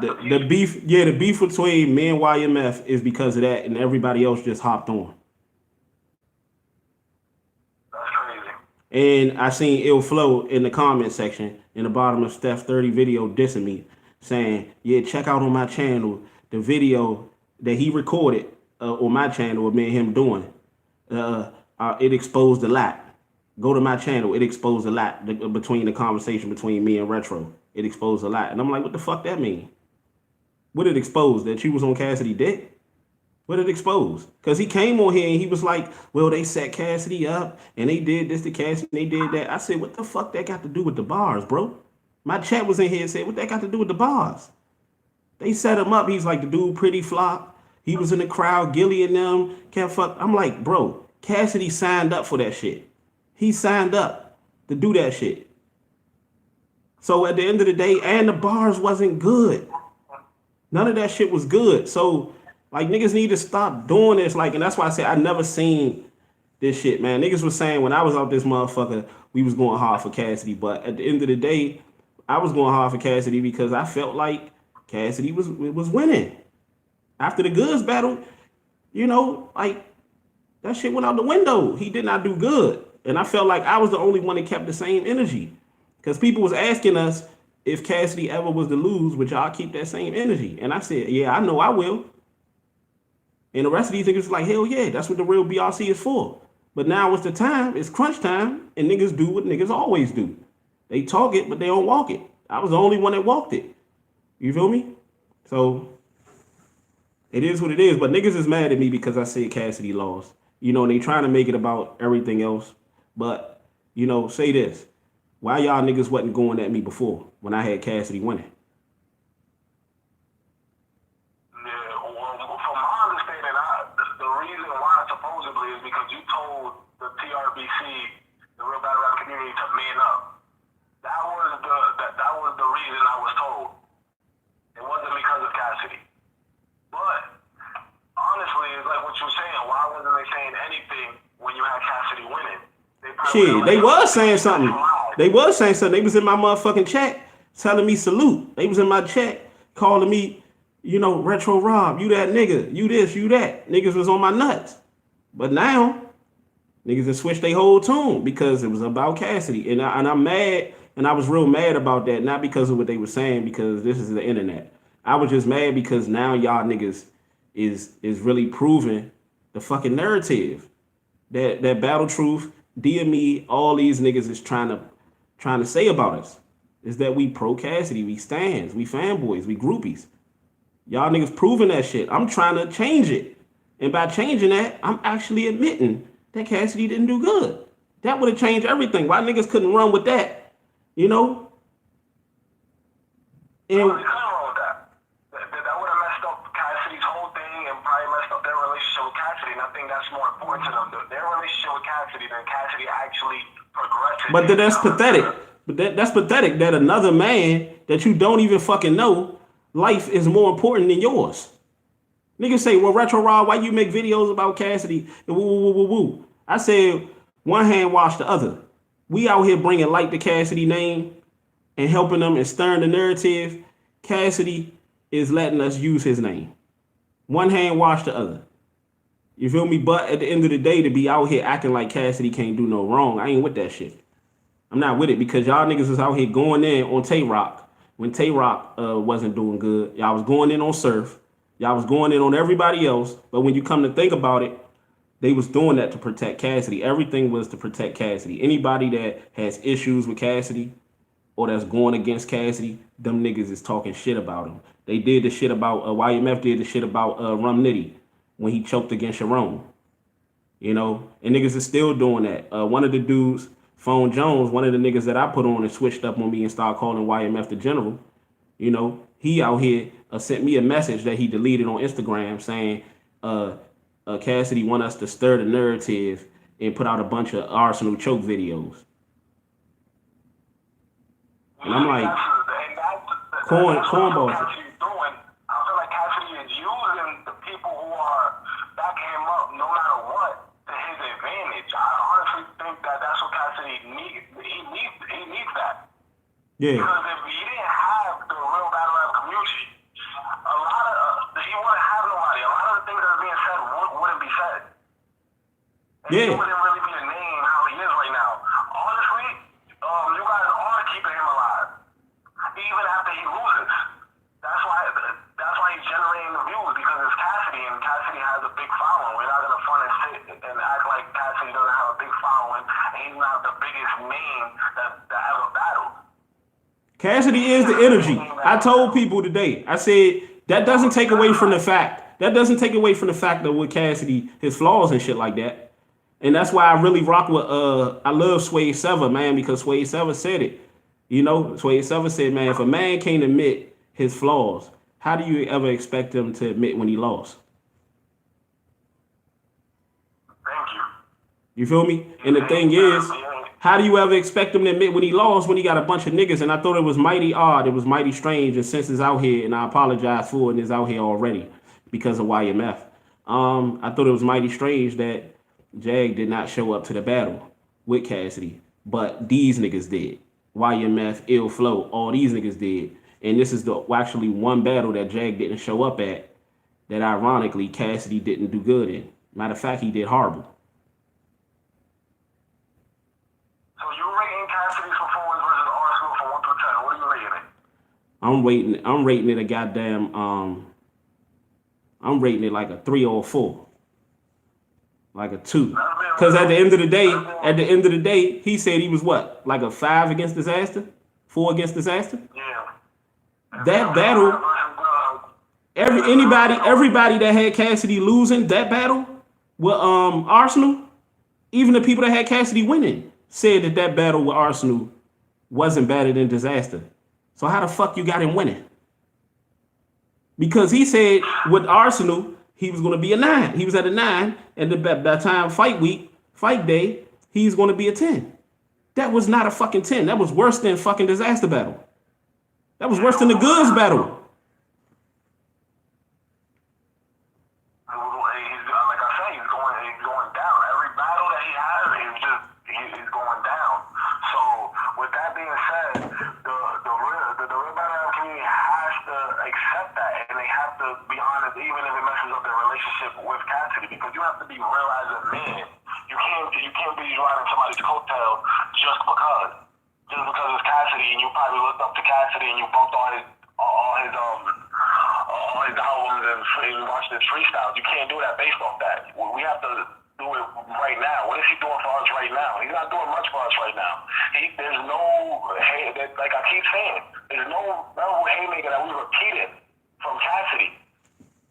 The beef between me and YMF is because of that, and everybody else just hopped on. That's crazy. And I seen Ill Flow in the comment section in the bottom of Steph 30 video dissing me, saying, yeah, check out on my channel the video that he recorded on my channel of me and him doing. It exposed a lot. Go to my channel. It exposed a lot between the conversation between me and Retro. It exposed a lot. And I'm like, what the fuck that mean? What it exposed? That you was on Cassidy dick? What it exposed? Because he came on here and he was like, well, they set Cassidy up and they did this to Cassidy and they did that. I said, what the fuck that got to do with the bars, bro? My chat was in here and said, what that got to do with the bars? They set him up. He's like the dude, Pretty Flop. He was in the crowd, Gilly and them. Can't fuck. I'm like, bro, Cassidy signed up for that shit. He signed up to do that shit. So at the end of the day, and the bars wasn't good. None of that shit was good. So like niggas need to stop doing this. Like, and that's why I said I never seen this shit, man. Niggas was saying when I was out this motherfucker, we was going hard for Cassidy. But at the end of the day, I was going hard for Cassidy because I felt like Cassidy was winning. After the goods battle, you know, like that shit went out the window. He did not do good. And I felt like I was the only one that kept the same energy. Because people was asking us if Cassidy ever was to lose, would y'all keep that same energy? And I said, yeah, I know I will. And the rest of these niggas was like, hell yeah, that's what the real BRC is for. But now it's the time, it's crunch time, and niggas do what niggas always do. They talk it, but they don't walk it. I was the only one that walked it. You feel me? So it is what it is. But niggas is mad at me because I said Cassidy lost. You know, and they trying to make it about everything else. But, you know, say this. Why y'all niggas wasn't going at me before when I had Cassidy winning? Yeah, well, from my understanding, the reason why supposedly is because you told the TRBC, the Real Battle Rap community, to man up. That was the reason I was told. It wasn't because of Cassidy. But honestly, it's like what you're saying. Why wasn't they saying anything when you had Cassidy winning? Shit, they was saying something. They was saying something. They was in my motherfucking chat telling me salute. They was in my chat calling me, you know, Retro Rob, you that nigga, you this, you that. Niggas was on my nuts. But now, niggas have switched their whole tune because it was about Cassidy. And I'm mad, and I was real mad about that, not because of what they were saying, because this is the internet. I was just mad because now y'all niggas is really proving the fucking narrative. That Battle Truth, DME, all these niggas is trying to say about us is that we pro Cassidy, we stands, we fanboys, we groupies. Y'all niggas proving that shit. I'm trying to change it. And by changing that, I'm actually admitting that Cassidy didn't do good. That would have changed everything. Why niggas couldn't run with that? You know? And That would have messed up Cassidy's whole thing and probably messed up their relationship with Cassidy. And I think that's more important to them. Their relationship with Cassidy than Cassidy actually progressing. But that's pathetic. But that's pathetic that another man that you don't even fucking know, life is more important than yours. Niggas say, well, Retro Rob, why you make videos about Cassidy? And woo, woo, woo, woo. I said, one hand wash the other. We out here bringing light to Cassidy name and helping them and stirring the narrative. Cassidy is letting us use his name. One hand wash the other. You feel me? But at the end of the day, to be out here acting like Cassidy can't do no wrong, I ain't with that shit. I'm not with it because y'all niggas is out here going in on Tay-Rock when Tay-Rock wasn't doing good. Y'all was going in on Surf. Y'all was going in on everybody else. But when you come to think about it, they was doing that to protect Cassidy. Everything was to protect Cassidy. Anybody that has issues with Cassidy or that's going against Cassidy, them niggas is talking shit about him. They did the shit about, YMF did the shit about Rum Nitty when he choked against Sharon. You know, and niggas is still doing that. One of the dudes, Phone Jones, one of the niggas that I put on and switched up on me and started calling YMF the General, you know, he out here sent me a message that he deleted on Instagram saying Cassidy want us to stir the narrative and put out a bunch of Arsenal choke videos. And I'm like, cornballs. I feel like Cassidy is using the people who are backing him up no matter what to his advantage. I honestly think that that's what Cassidy needs. He needs that. Yeah. Because if he didn't have the real battle rap community, a lot of he wouldn't have nobody. A lot of the things that are being said wouldn't be said. And Yeah. he wouldn't really be a name how he is right now. Honestly, you guys are keeping him alive, even after he loses. That's why he's generating the views because it's Cassidy, and Cassidy has a big following. We're not gonna front and sit and act like Cassidy doesn't have a big following, and he's not the biggest name that ever battled. Cassidy is the energy. I told people today, I said, that doesn't take away from the fact That doesn't take away from the fact that with Cassidy, his flaws and shit like that. And that's why I really rock with I love Sway Sever, man, because Sway Sever said it. You know, Sway Sever said, man, if a man can't admit his flaws, how do you ever expect him to admit when he lost? Thank you. You feel me? And the thing is, how do you ever expect him to admit when he lost when he got a bunch of niggas? And I thought it was mighty odd, it was mighty strange, and since it's out here, and I apologize for it, and it's out here already because of YMF. I thought it was mighty strange that Jag did not show up to the battle with Cassidy, but these niggas did. YMF, Ill Flow, all these niggas did. And this is the actually one battle that Jag didn't show up at that ironically Cassidy didn't do good in. Matter of fact, he did horrible. So you rating Cassidy's performance versus Arsenal from 1 through 10? What are you rating it? I'm rating it a goddamn I'm rating it like a 3 or a 4. Like a 2. Because at the end of the day, he said he was what? Like a 5 against Disaster? 4 against Disaster? Yeah. That battle, everybody that had Cassidy losing that battle with Arsenal, even the people that had Cassidy winning, said that battle with Arsenal wasn't better than Disaster. So how the fuck you got him winning? Because he said with Arsenal, he was going to be a 9. He was at a 9, and by the time fight day, he's going to be a 10. That was not a fucking 10. That was worse than fucking Disaster battle. That was worse than the Goods battle. Like I say, he's going down. Every battle that he has, he's going down. So with that being said, the real battle community has to accept that, and they have to be honest, even if it messes up their relationship with Cassidy, because you have to be real as a man. You can't be riding somebody's coattail just because it's Cassidy, and you probably looked up to Cassidy and you bumped all his albums and watched his freestyles. You can't do that based off that. We have to do it right now. What is he doing for us right now? He's not doing much for us right now. There's no like I keep saying, there's no haymaker that we repeated from Cassidy.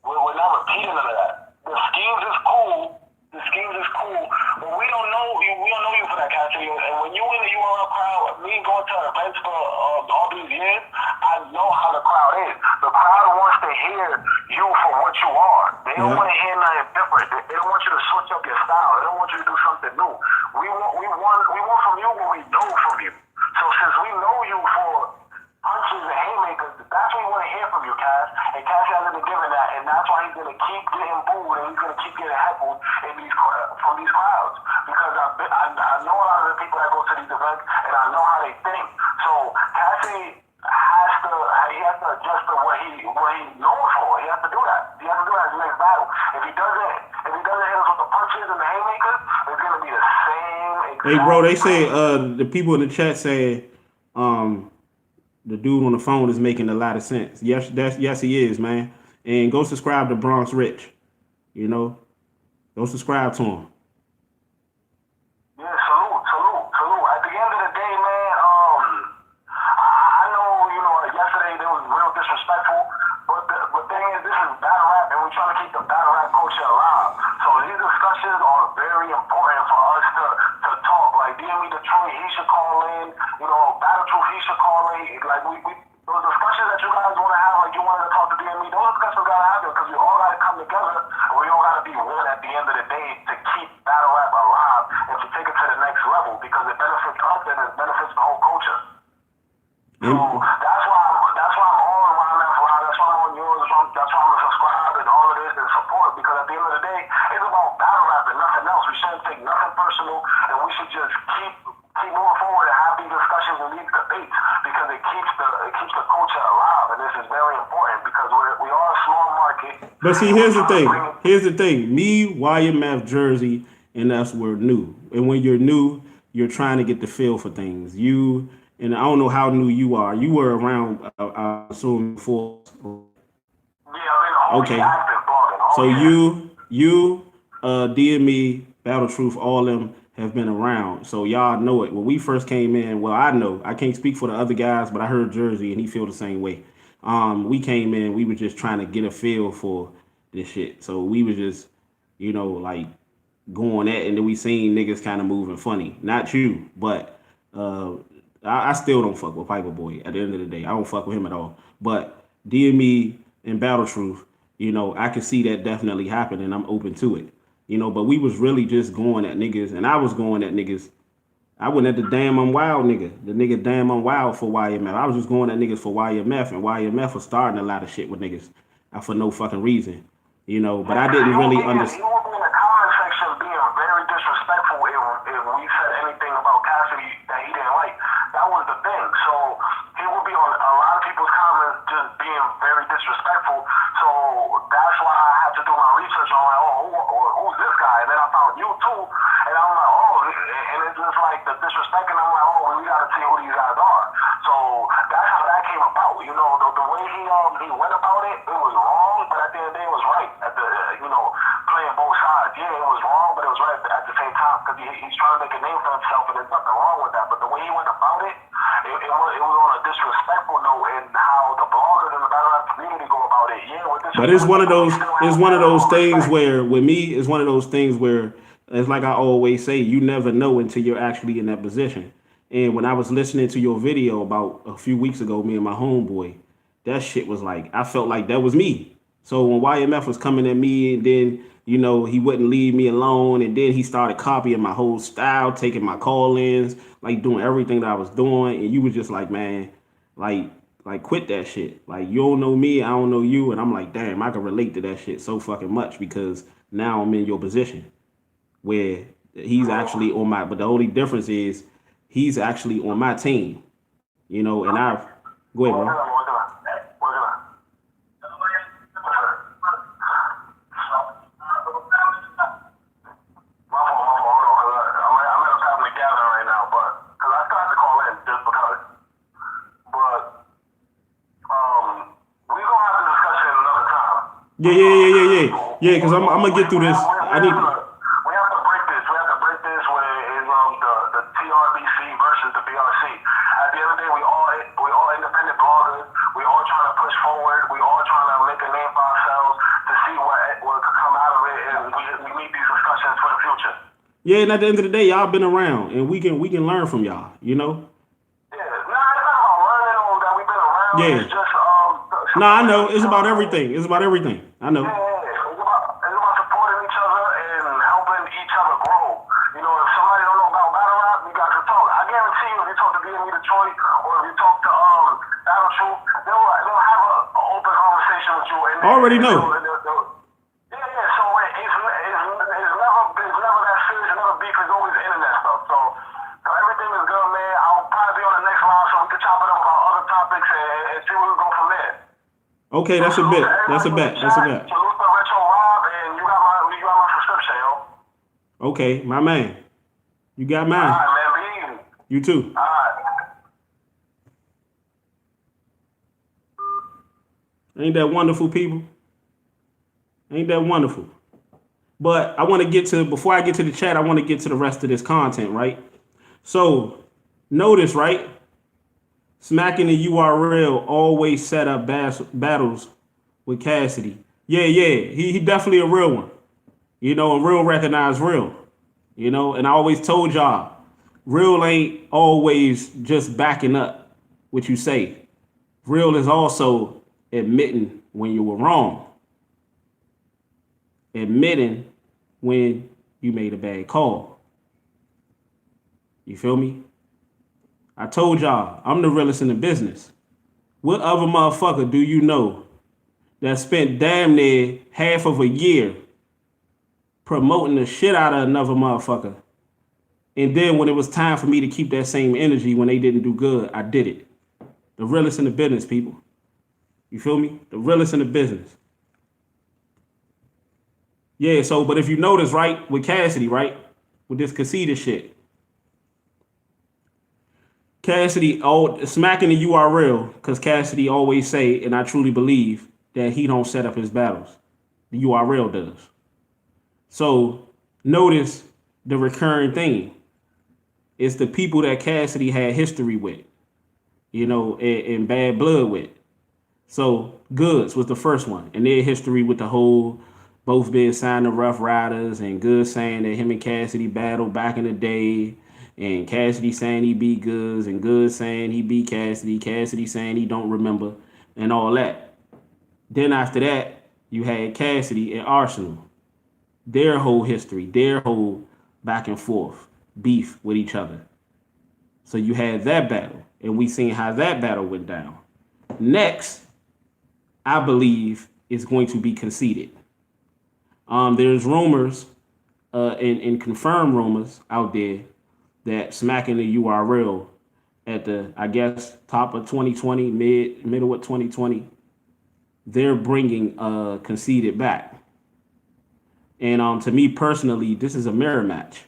We're not repeating none of that. The schemes is cool, but we don't know you for that, Cassidy. And when you in the URL crowd, me going to events for all these years, I know how the crowd is. The crowd wants to hear you for what you are. They don't want to hear nothing different. They don't want you to switch up your style. They don't want you to do something new. We want from you what we know from you. So since we know you for punches and haymakers, that's what we want to hear from you, Cass. And Cass hasn't been given that, and that's why he's going to keep getting booed and he's going to keep getting heckled from these crowds. Because I know a lot of the people that go to these events, and I know how they think. So Cassidy has to adjust to what he's known for. He has to do that. He has to do that in his next battle. If he doesn't hit us with the punches and the haymakers, it's going to be the same exact. Hey, bro, they say the people in the chat say the dude on the phone is making a lot of sense. Yes, he is, man. And go subscribe to Bronxmanrich. You know, go subscribe to him. Yeah, salute. At the end of the day, man, I know, yesterday they was real disrespectful, but the thing is, this is battle rap, and we're trying to keep the battle rap culture alive. So these discussions are very important for us to talk. Like DME Detroit, he should call in. Battle Truth, he should call in. Like we those discussions that you guys want to have, like you wanted to talk to DME, those discussions gotta happen because we all gotta come together, and we all gotta be one at the end of the day to keep battle rap alive and to take it to the next level because it benefits us and it benefits the whole culture. So that's why I'm on YMF Live. That's why I'm on yours. That's why I'm subscribed and all of this and support because at the end of the day, it's about battle rap and nothing else. We shouldn't take nothing personal, and we should just keep moving forward and have these discussions and these debates because it keeps the culture alive, and this is very important because we are a small market. But see, here's the thing. Me, YMF, Jersey, and us were new. And when you're new, you're trying to get the feel for things. And I don't know how new you are. You were around, I assume, before. Yeah, okay. So you, DME, Battle Truth, all them have been around. So y'all know it. When we first came in, well, I know. I can't speak for the other guys, but I heard Jersey, and he feel the same way. We came in, we were just trying to get a feel for this shit. So we was just, like going at, and then we seen niggas kind of moving funny. Not you, but uh, I still don't fuck with Piper Boy. At the end of the day, I don't fuck with him at all. But DME and Battle Truth, I can see that definitely happen, and I'm open to it. But we was really just going at niggas, and I was going at niggas. I went at the damn unwild nigga, the nigga damn unwild for YMF. I was just going at niggas for YMF, and YMF was starting a lot of shit with niggas for no fucking reason, But I didn't really understand. You will be in the comment section being very disrespectful if we said anything about Cassidy that he didn't like. That was the thing. So he will be on a lot of people's comments just being very disrespectful. So that's why I had to do my research on like, who's this guy? And then I found you too, and I'm like, and it's just like the disrespect, and I'm like, we gotta see who these guys are. So that's how that came about. The way he went about it was wrong, but at the end of the day, it was right. At the playing both sides. Yeah, it was wrong, but it was right at the same time because he's trying to make a name for himself, and there's nothing wrong with that. But the way he went about it, it was on a disrespectful note, and how the bloggers and the battle rap community go about it. Yeah, with this. But it's one of those things where, with me, it's one of those things where, it's like I always say, you never know until you're actually in that position. And when I was listening to your video about a few weeks ago, me and my homeboy, that shit was like, I felt like that was me. So when YMF was coming at me, and then, he wouldn't leave me alone, and then he started copying my whole style, taking my call-ins, like doing everything that I was doing, and you was just like, man, like quit that shit. Like, you don't know me, I don't know you, and I'm like, damn, I can relate to that shit so fucking much because now I'm in your position where he's actually on my, but the only difference is he's actually on my team, and I've, go ahead, bro. Yeah, because I'm gonna get through this. I need. We have to break this. We have to break this where it's the TRBC versus the BRC. At the end of the day, we all independent bloggers. We all trying to push forward. We all trying to make a name for ourselves to see what could come out of it, and we need these discussions for the future. Yeah, and at the end of the day, y'all been around, and we can learn from y'all. Yeah, it's not about learning or that we've been around. Yeah. It's just No, I know. It's about everything. It's about everything. I know. Yeah. It's about supporting each other and helping each other grow. If somebody don't know about battle rap, you got to talk. I guarantee you, if you talk to BME Detroit or if you talk to Battle Truth, they'll have an open conversation with you. And already know. So it's never that serious. It's never beef. It's always internet stuff. So everything is good, man. I'll probably be on the next live so we can chop it up about other topics and see where we go from there. Okay, that's a bet. That's a bet. That's a bet. Okay, my man. You got mine. All right, man. You too. All right. Ain't that wonderful, people? Ain't that wonderful? But I want to get to, before I get to the chat, I want to get to the rest of this content, right? So notice, right? Smacking the URL always set up battles with Cassidy. Yeah, he definitely a real one. A real recognized real. And I always told y'all, real ain't always just backing up what you say. Real is also admitting when you were wrong. Admitting when you made a bad call. You feel me? I told y'all, I'm the realest in the business. What other motherfucker do you know that spent damn near half of a year promoting the shit out of another motherfucker? And then when it was time for me to keep that same energy when they didn't do good, I did it. The realest in the business, people. You feel me? The realest in the business. Yeah, so, but if you notice, right, with Cassidy, right, with this Conceited shit, Cassidy smacking the URL because Cassidy always say, and I truly believe, that he don't set up his battles. The URL does. So notice the recurring theme. It's the people that Cassidy had history with, and bad blood with. So Goods was the first one, and their history with the whole both being signed to Rough Riders, and Goods saying that him and Cassidy battled back in the day, and Cassidy saying he beat Goods, and Goods saying he beat Cassidy, Cassidy saying he don't remember, and all that. Then after that, you had Cassidy and Arsenal, their whole history, their whole back and forth beef with each other. So you had that battle, and we seen how that battle went down. Next, I believe, is going to be Conceited. There's rumors and confirmed rumors out there that smacking the URL at the, I guess, top of 2020, middle of 2020, they're bringing Conceited back. And to me personally, this is a mirror match.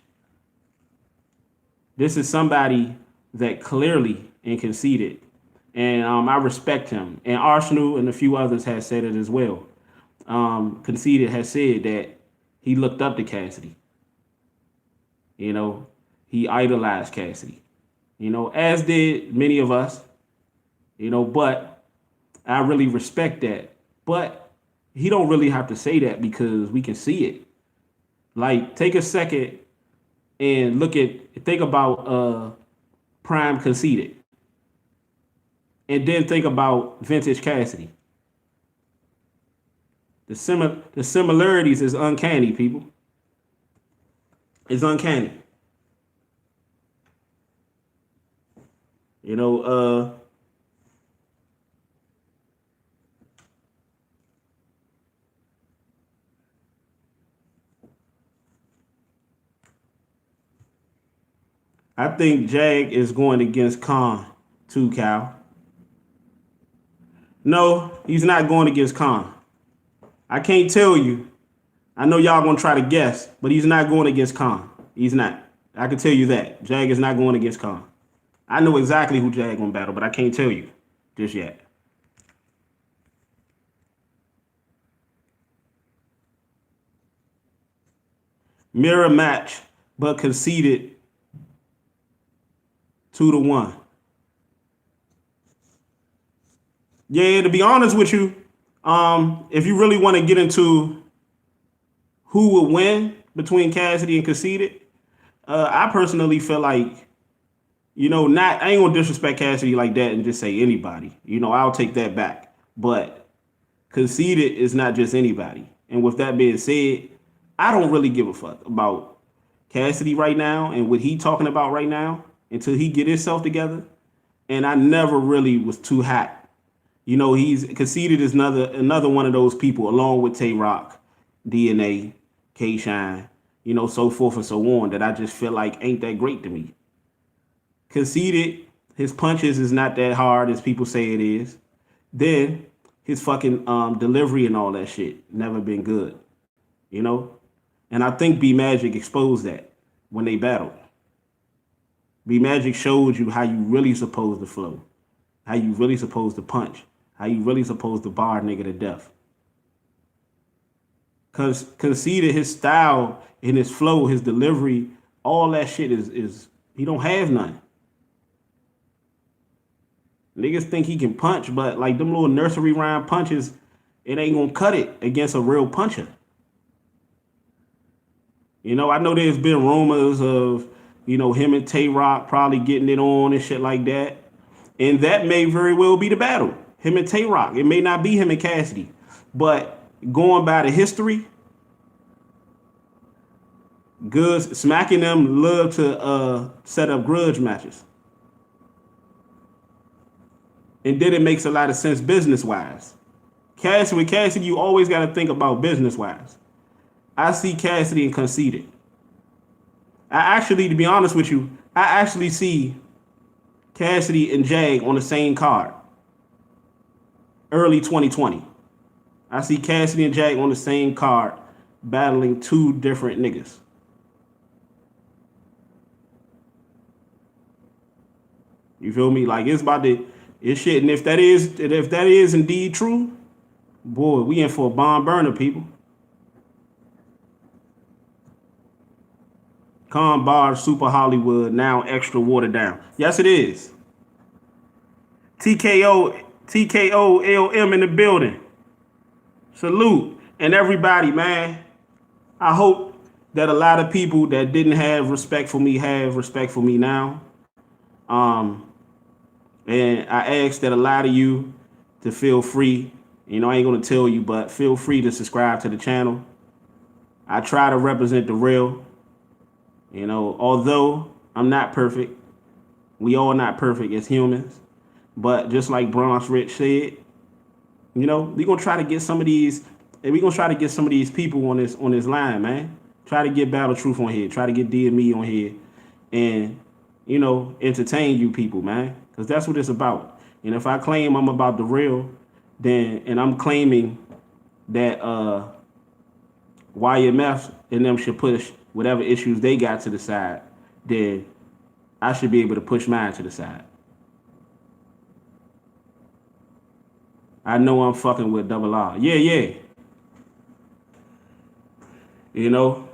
This is somebody that clearly and Conceited, and I respect him. And Arsenal and a few others have said it as well. Conceited has said that he looked up to Cassidy. You know, he idolized Cassidy. You know, as did many of us. You know, but I really respect that. But he don't really have to say that because we can see it. Like, take a second and think about Prime Conceited, and then think about Vintage Cassidy. The similarities is uncanny, people. It's uncanny. You know, I think Jag is going against Khan too, Cal. No, he's not going against Khan. I can't tell you. I know y'all gonna try to guess, but he's not going against Khan. He's not. I can tell you that. Jag is not going against Khan. I know exactly who Jag gonna battle, but I can't tell you just yet. Mirror match, but Conceited 2-1. Yeah, to be honest with you, if you really want to get into who would win between Cassidy and Conceited, I personally feel like, you know, I ain't gonna disrespect Cassidy like that and just say anybody. You know, I'll take that back. But Conceited is not just anybody. And with that being said, I don't really give a fuck about Cassidy right now and what he talking about right now until he get himself together. And I never really was too hot. You know, he's Conceited is another one of those people, along with Tay Rock, DNA, K Shine, you know, so forth and so on, that I just feel like ain't that great to me. Conceited, his punches is not that hard as people say it is. Then his fucking delivery and all that shit never been good, you know. And I think B Magic exposed that when they battled. B Magic showed you how you really supposed to flow, how you really supposed to punch, how you really supposed to bar a nigga to death. Cause Conceited, his style and his flow, his delivery, all that shit is he don't have none. Niggas think he can punch, but like them little nursery rhyme punches, it ain't gonna cut it against a real puncher. You know, I know there's been rumors of, you know, him and Tay Rock probably getting it on and shit like that. And that may very well be the battle. Him and Tay Rock. It may not be him and Cassidy. But going by the history, Goods smacking them love to set up grudge matches. And then it makes a lot of sense business-wise. With Cassidy, you always got to think about business-wise. I see Cassidy and Conceited. To be honest with you, I actually see Cassidy and Jag on the same card. Early 2020. I see Cassidy and Jag on the same card battling two different niggas. You feel me? Like it's shit. And if that is indeed true, boy, we in for a bomb burner, people. Con Bar, Super Hollywood, now extra watered down. Yes, it is. TKO TKOLM in the building. Salute. And everybody, man. I hope that a lot of people that didn't have respect for me have respect for me now. And I ask that a lot of you to feel free. You know, I ain't gonna tell you, but feel free to subscribe to the channel. I try to represent the real. You know, although I'm not perfect, we all not perfect as humans. But just like Bronxmanrich said, you know, we're gonna try to get some of these, and we're gonna try to get some of these people on this line, man. Try to get Battle Truth on here, try to get D and me on here, and you know, entertain you people, man. Because that's what it's about. And if I claim I'm about the real, then and I'm claiming that YMF and them should push whatever issues they got to the side, then I should be able to push mine to the side. I know I'm fucking with double R. Yeah, yeah. You know,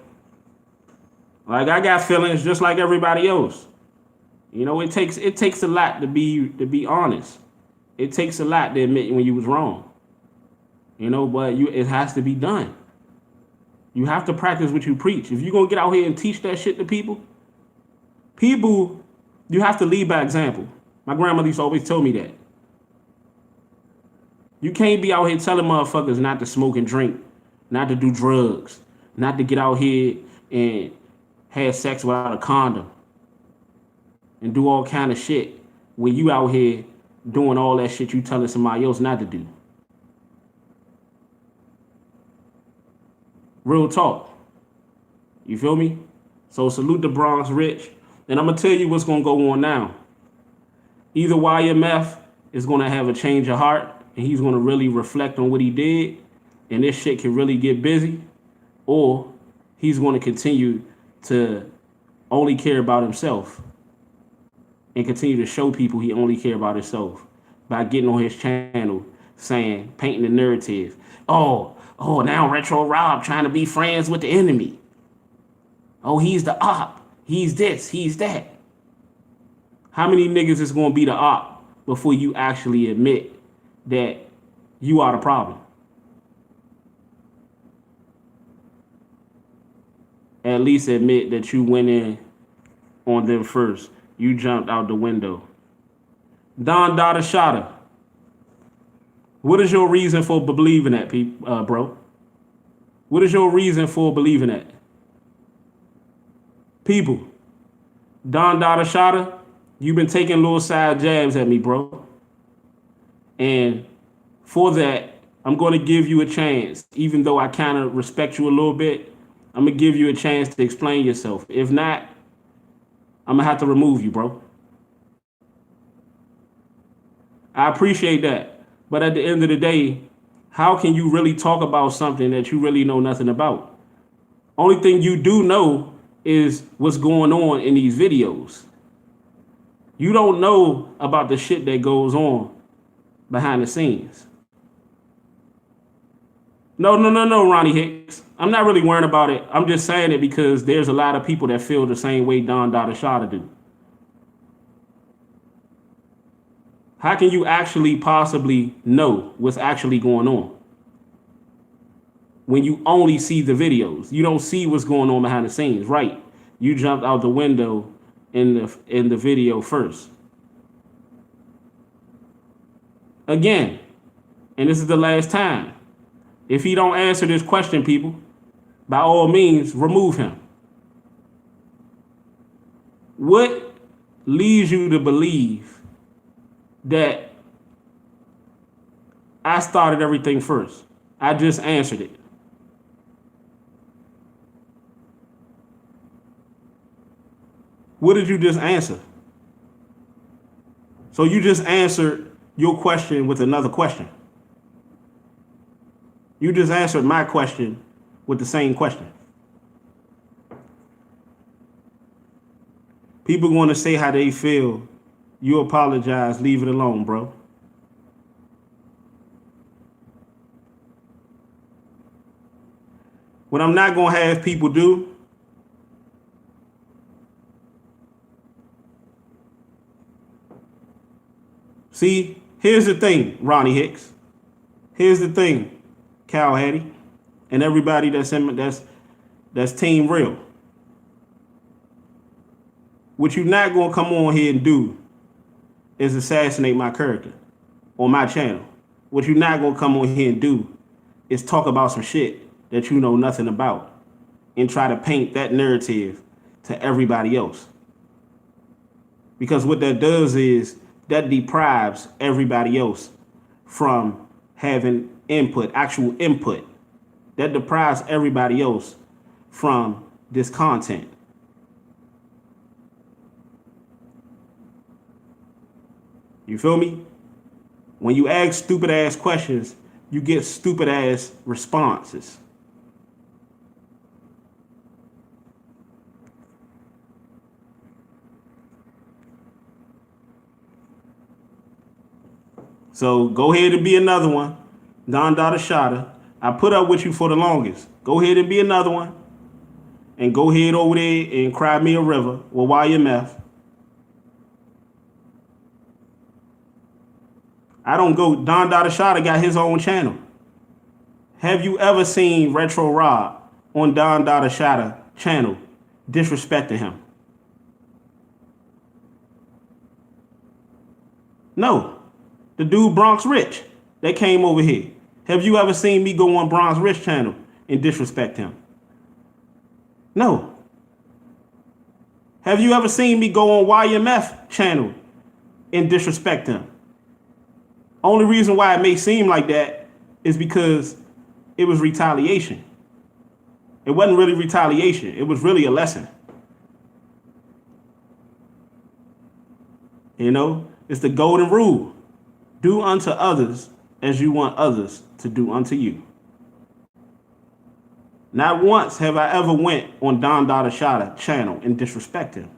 like I got feelings just like everybody else. You know, it takes a lot to be honest. It takes a lot to admit when you was wrong. You know, but it has to be done. You have to practice what you preach. If you're gonna get out here and teach that shit to people, you have to lead by example. My grandmother used to always tell me that. You can't be out here telling motherfuckers not to smoke and drink, not to do drugs, not to get out here and have sex without a condom and do all kind of shit when you out here doing all that shit you telling somebody else not to do. Real talk. You feel me? So salute the Bronxmanrich. And I'm going to tell you what's going to go on now. Either YMF is going to have a change of heart and he's going to really reflect on what he did and this shit can really get busy, or he's going to continue to only care about himself and continue to show people he only care about himself by getting on his channel saying, painting the narrative. Oh, now Retro Rob trying to be friends with the enemy. Oh, he's the op. He's this, he's that. How many niggas is going to be the op before you actually admit that you are the problem? At least admit that you went in on them first. You jumped out the window. Don Dada Shada. What is your reason for believing that, bro? What is your reason for believing that? People, Don Dada Shada, you've been taking little side jabs at me, bro. And for that, I'm going to give you a chance. Even though I kind of respect you a little bit, I'm going to give you a chance to explain yourself. If not, I'm going to have to remove you, bro. I appreciate that. But at the end of the day, how can you really talk about something that you really know nothing about? Only thing you do know is what's going on in these videos. You don't know about the shit that goes on behind the scenes. No, Ronnie Hicks. I'm not really worrying about it. I'm just saying it because there's a lot of people that feel the same way Don Dada Shada do. How can you actually possibly know what's actually going on when you only see the videos? You don't see what's going on behind the scenes, right? You jumped out the window in the video first. Again, and this is the last time. If he don't answer this question, people, by all means, remove him. What leads you to believe that I started everything first? I just answered it. What did you just answer? So you just answered your question with another question. You just answered my question with the same question. People going to say how they feel. You apologize, leave it alone, bro. What I'm not going to have people do see, Here's the thing, Ronnie Hicks. Here's the thing, Cal Hattie, and everybody that's Team Real. What you're not gonna come on here and do is assassinate my character on my channel. What you're not gonna come on here and do is talk about some shit that you know nothing about and try to paint that narrative to everybody else. Because what that does is that deprives everybody else from having input, actual input. That deprives everybody else from this content. You feel me? When you ask stupid ass questions, you get stupid ass responses. So go ahead and be another one. Don Dada Shada. I put up with you for the longest. Go ahead and be another one. And go ahead over there and cry me a river with YMF. I don't go. Don Dada Shada got his own channel. Have you ever seen Retro Rob on Don Dada Shada channel disrespecting him? No. The dude Bronxmanrich that came over here. Have you ever seen me go on Bronxmanrich channel and disrespect him? No. Have you ever seen me go on YMF channel and disrespect him? Only reason why it may seem like that is because it was retaliation. It wasn't really retaliation. It was really a lesson. You know, it's the golden rule. Do unto others as you want others to do unto you. Not once have I ever went on Don Dada Shada channel and disrespect him.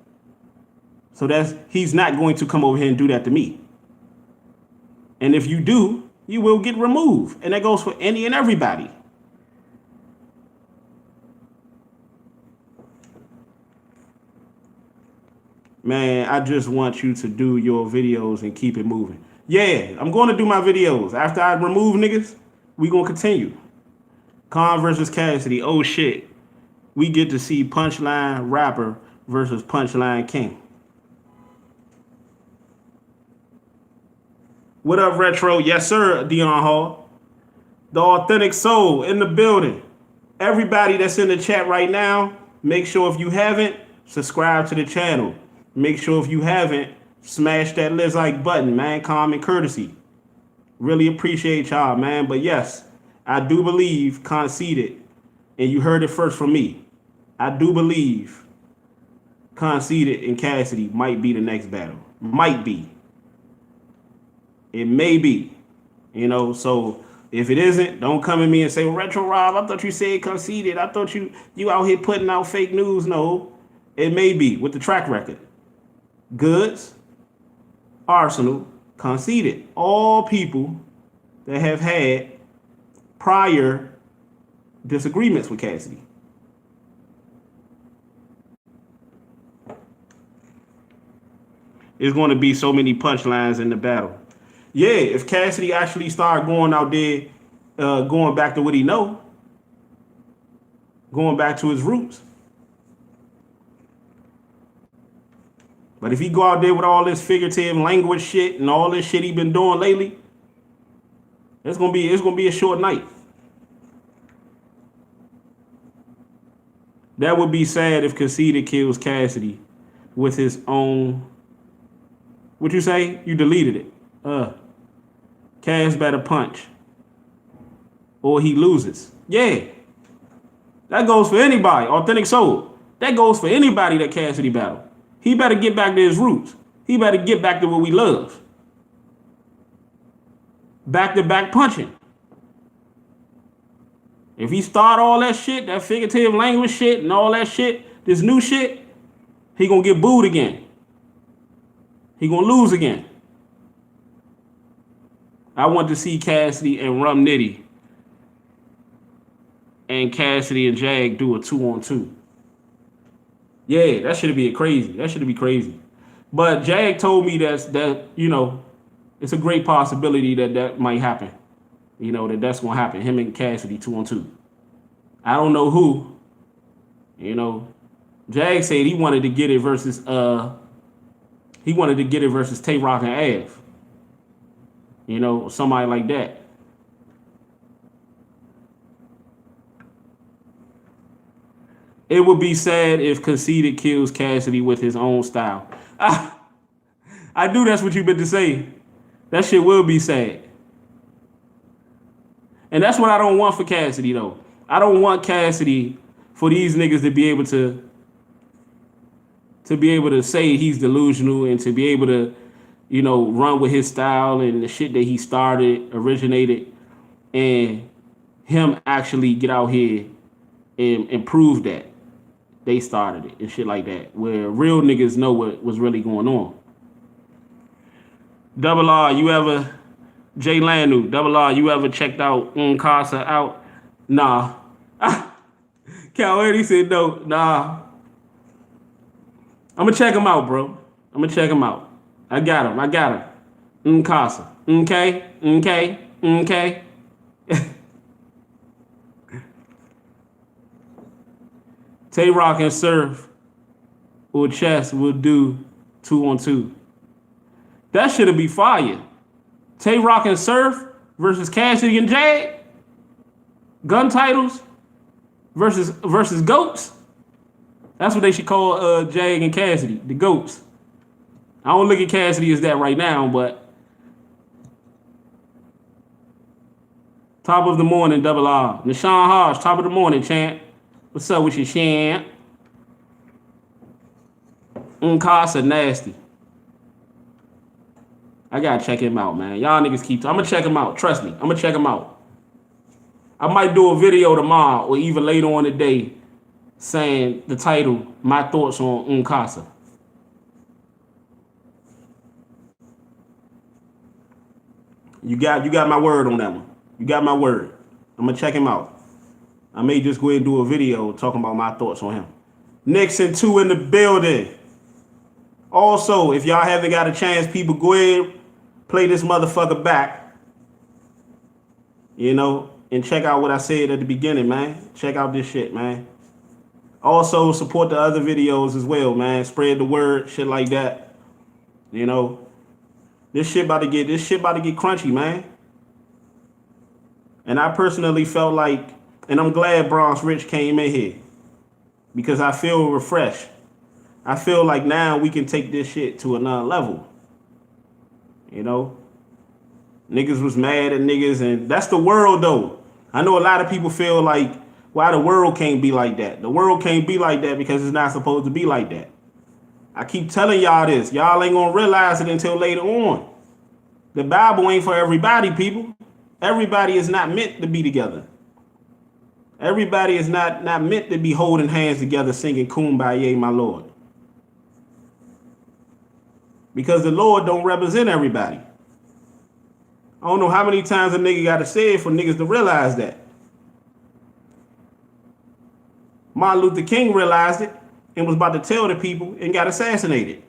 So he's not going to come over here and do that to me. And if you do, you will get removed. And that goes for any and everybody. Man, I just want you to do your videos and keep it moving. Yeah, I'm going to do my videos. After I remove niggas, we going to continue. Con versus Cassidy. Oh, shit. We get to see Punchline Rapper versus Punchline King. What up, Retro? Yes, sir, Dion Hall. The Authentic Soul in the building. Everybody that's in the chat right now, make sure if you haven't, subscribe to the channel. Make sure if you haven't, smash that like button, man. Common courtesy. Really appreciate y'all, man. But yes, I do believe Conceited, and you heard it first from me. I do believe Conceited and Cassidy might be the next battle. Might be. It may be. You know, so if it isn't, don't come at me and say, well, Retro Rob, I thought you said Conceited. I thought you out here putting out fake news. No, it may be with the track record. Goods, Arsenal, Conceited. All people that have had prior disagreements with Cassidy. There's going to be so many punchlines in the battle. Yeah, if Cassidy actually started going out there, going back to what he know, going back to his roots. But if he go out there with all this figurative language shit and all this shit he been doing lately, it's gonna be a short night. That would be sad if Conceited kills Cassidy with his own. What you say? You deleted it. Cass better punch, or he loses. Yeah, that goes for anybody. Authentic Soul. That goes for anybody that Cassidy battle. He better get back to his roots. He better get back to what we love. Back to back punching. If he start all that shit, that figurative language shit and all that shit, this new shit, he gonna get booed again. He gonna lose again. I want to see Cassidy and Rum Nitty and Cassidy and Jag do a 2-on-2. Yeah, that should be crazy. That should be crazy. But Jag told me that you know, It's a great possibility that that might happen. You know, that's gonna happen. Him and Cassidy 2-on-2. I don't know who. You know, Jag said he wanted to get it versus Tay Rock and Av. You know, somebody like that. It would be sad if Conceited kills Cassidy with his own style. I knew that's what you meant to say. That shit will be sad. And that's what I don't want for Cassidy, though. I don't want Cassidy for these niggas to be able to say he's delusional and to be able to, you know, run with his style and the shit that he originated, and him actually get out here and prove that they started it and shit like that, where real niggas know what was really going on. Double R, you ever, Jay Lanu, Double R, you ever checked out Casa out? Nah. Cal Eddie said no, nah. I'm gonna check him out, bro. I'm gonna check him out. I got him. Casa. Okay. Tay Rock and Surf or Chess will do 2-on-2. That should be fire. Tay Rock and Surf versus Cassidy and Jag. Gun titles versus GOATs. That's what they should call Jag and Cassidy, the GOATs. I don't look at Cassidy as that right now, but top of the morning, Double R. Nashawn Hodge, top of the morning, champ. What's up with you, champ? Casa nasty. I gotta check him out, man. Y'all niggas keep. I'm gonna check him out. Trust me, I'm gonna check him out. I might do a video tomorrow or even later on today saying the title, my thoughts on Casa. You got my word on that one. You got my word. I'm gonna check him out. I may just go ahead and do a video talking about my thoughts on him. Nixon 2 in the building. Also, if y'all haven't got a chance, people, go ahead, play this motherfucker back. You know, and check out what I said at the beginning, man. Check out this shit, man. Also, support the other videos as well, man. Spread the word, shit like that. You know, this shit about to get crunchy, man. And I personally felt like, and I'm glad Bronxmanrich came in here because I feel refreshed. I feel like now we can take this shit to another level. You know, niggas was mad at niggas, and that's the world though. I know a lot of people feel like, why the world can't be like that? The world can't be like that because it's not supposed to be like that. I keep telling y'all this. Y'all ain't gonna realize it until later on. The Bible ain't for everybody, people. Everybody is not meant to be together. Everybody is not meant to be holding hands together singing Kumbaya, my Lord. Because the Lord don't represent everybody. I don't know how many times a nigga got to say it for niggas to realize that. Martin Luther King realized it and was about to tell the people and got assassinated.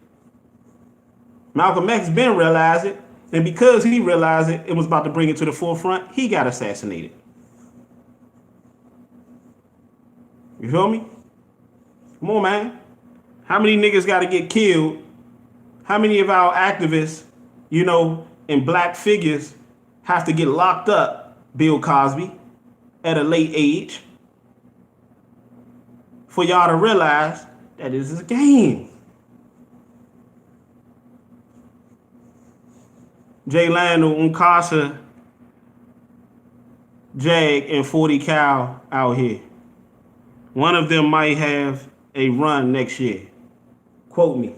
Malcolm X Ben realized it, and because he realized it and was about to bring it to the forefront, he got assassinated. You feel me? Come on, man. How many niggas got to get killed? How many of our activists, you know, and black figures have to get locked up, Bill Cosby, at a late age for y'all to realize that this is a game? Jay Lanu, Casa, Jag, and 40 Cal out here. One of them might have a run next year. Quote me.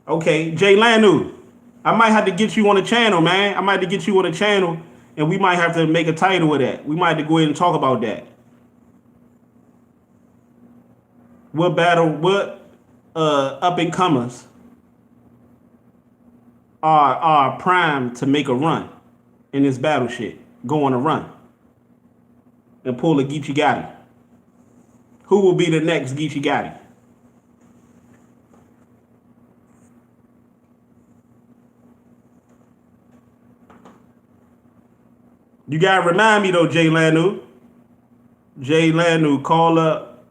Okay, Jay Lanu, I might have to get you on the channel, man. I might have to get you on the channel, and we might have to make a title of that. We might have to go ahead and talk about that. What up and comers are primed to make a run in this battle shit? Go on a run and pull a Geechee Gotti. Who will be the next Geechee Gotti? You gotta remind me though, Jay Lanu. Jay Lanu, call up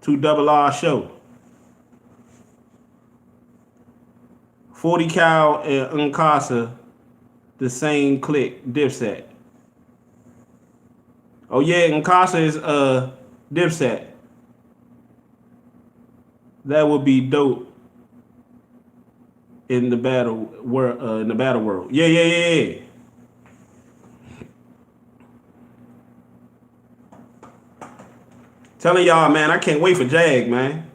to Double R show. 40 Cal and Uncasa, the same click, Dipset. Oh yeah, Uncasa is Dipset. That would be dope in the battle world. In the battle world. Yeah. Telling y'all, man, I can't wait for Jag, man.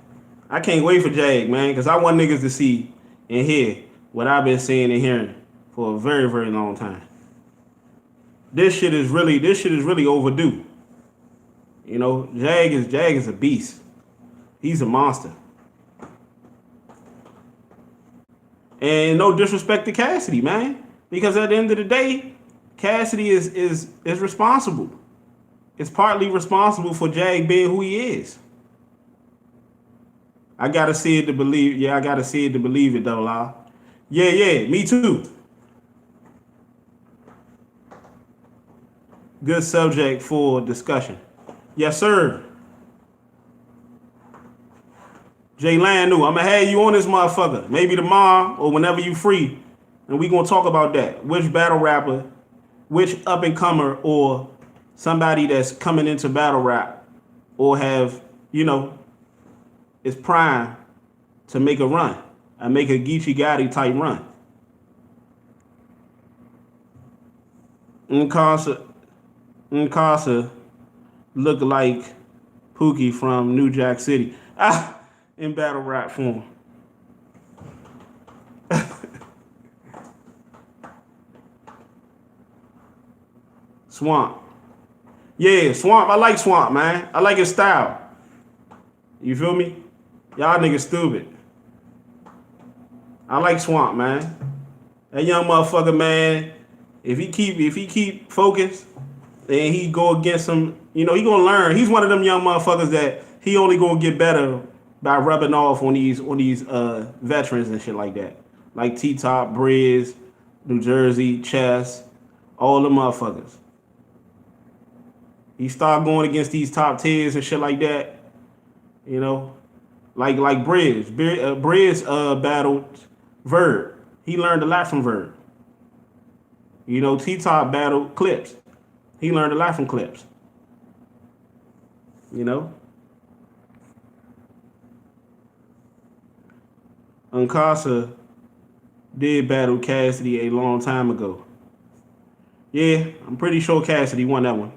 I can't wait for Jag, man, because I want niggas to see and hear what I've been seeing and hearing for a very, very long time. This shit is really overdue. You know, Jag is a beast. He's a monster. And no disrespect to Cassidy, man, because at the end of the day, Cassidy is responsible. It's partly responsible for Jag being who he is. I gotta see it to believe. Yeah, I gotta see it to believe it, though, La. Yeah, me too. Good subject for discussion. Yes, sir. Jay Lanu, I'm gonna have you on this motherfucker. Maybe tomorrow or whenever you free, and we gonna talk about that. Which battle rapper, which up and comer, or somebody that's coming into battle rap, or have, you know, is prime to make a run, and make a Geechee Gotti type run. Nkasa look like Pookie from New Jack City. In battle rap form. Swamp. Yeah, Swamp. I like Swamp, man. I like his style. You feel me? Y'all niggas stupid. I like Swamp, man. That young motherfucker, man. If he keep focused, and he go against some, you know, he gonna learn. He's one of them young motherfuckers that he only gonna get better by rubbing off on these veterans and shit like that. Like T-Top, Briz, New Jersey, Chess, all the motherfuckers. He start going against these top tiers and shit like that, you know, like Briz. Briz battled Verb. He learned a lot from Verb. You know, T-Top battled Clips. He learned a lot from Clips. You know? Uncasa did battle Cassidy a long time ago. Yeah, I'm pretty sure Cassidy won that one.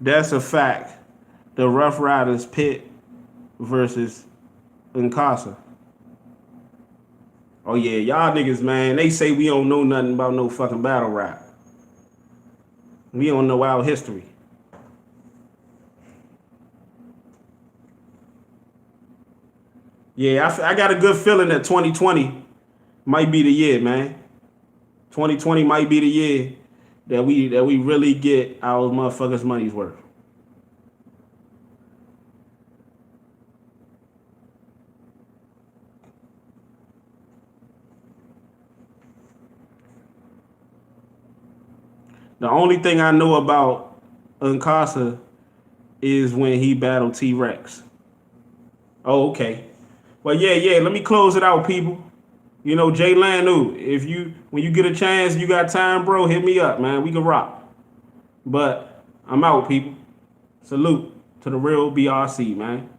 That's a fact. The Rough Riders pit versus Uncasa. Oh yeah, y'all niggas, man, they say we don't know nothing about no fucking battle rap. We don't know our history. Yeah, I got a good feeling that 2020 might be the year, man. 2020 might be the year that we really get our motherfuckers' money's worth. The only thing I know about Uncasa is when he battled T-Rex. Oh, okay. Well, yeah. Let me close it out, people. You know, Jay Lanu, when you get a chance, you got time, bro, hit me up, man. We can rock. But I'm out, people. Salute to the real BRC, man.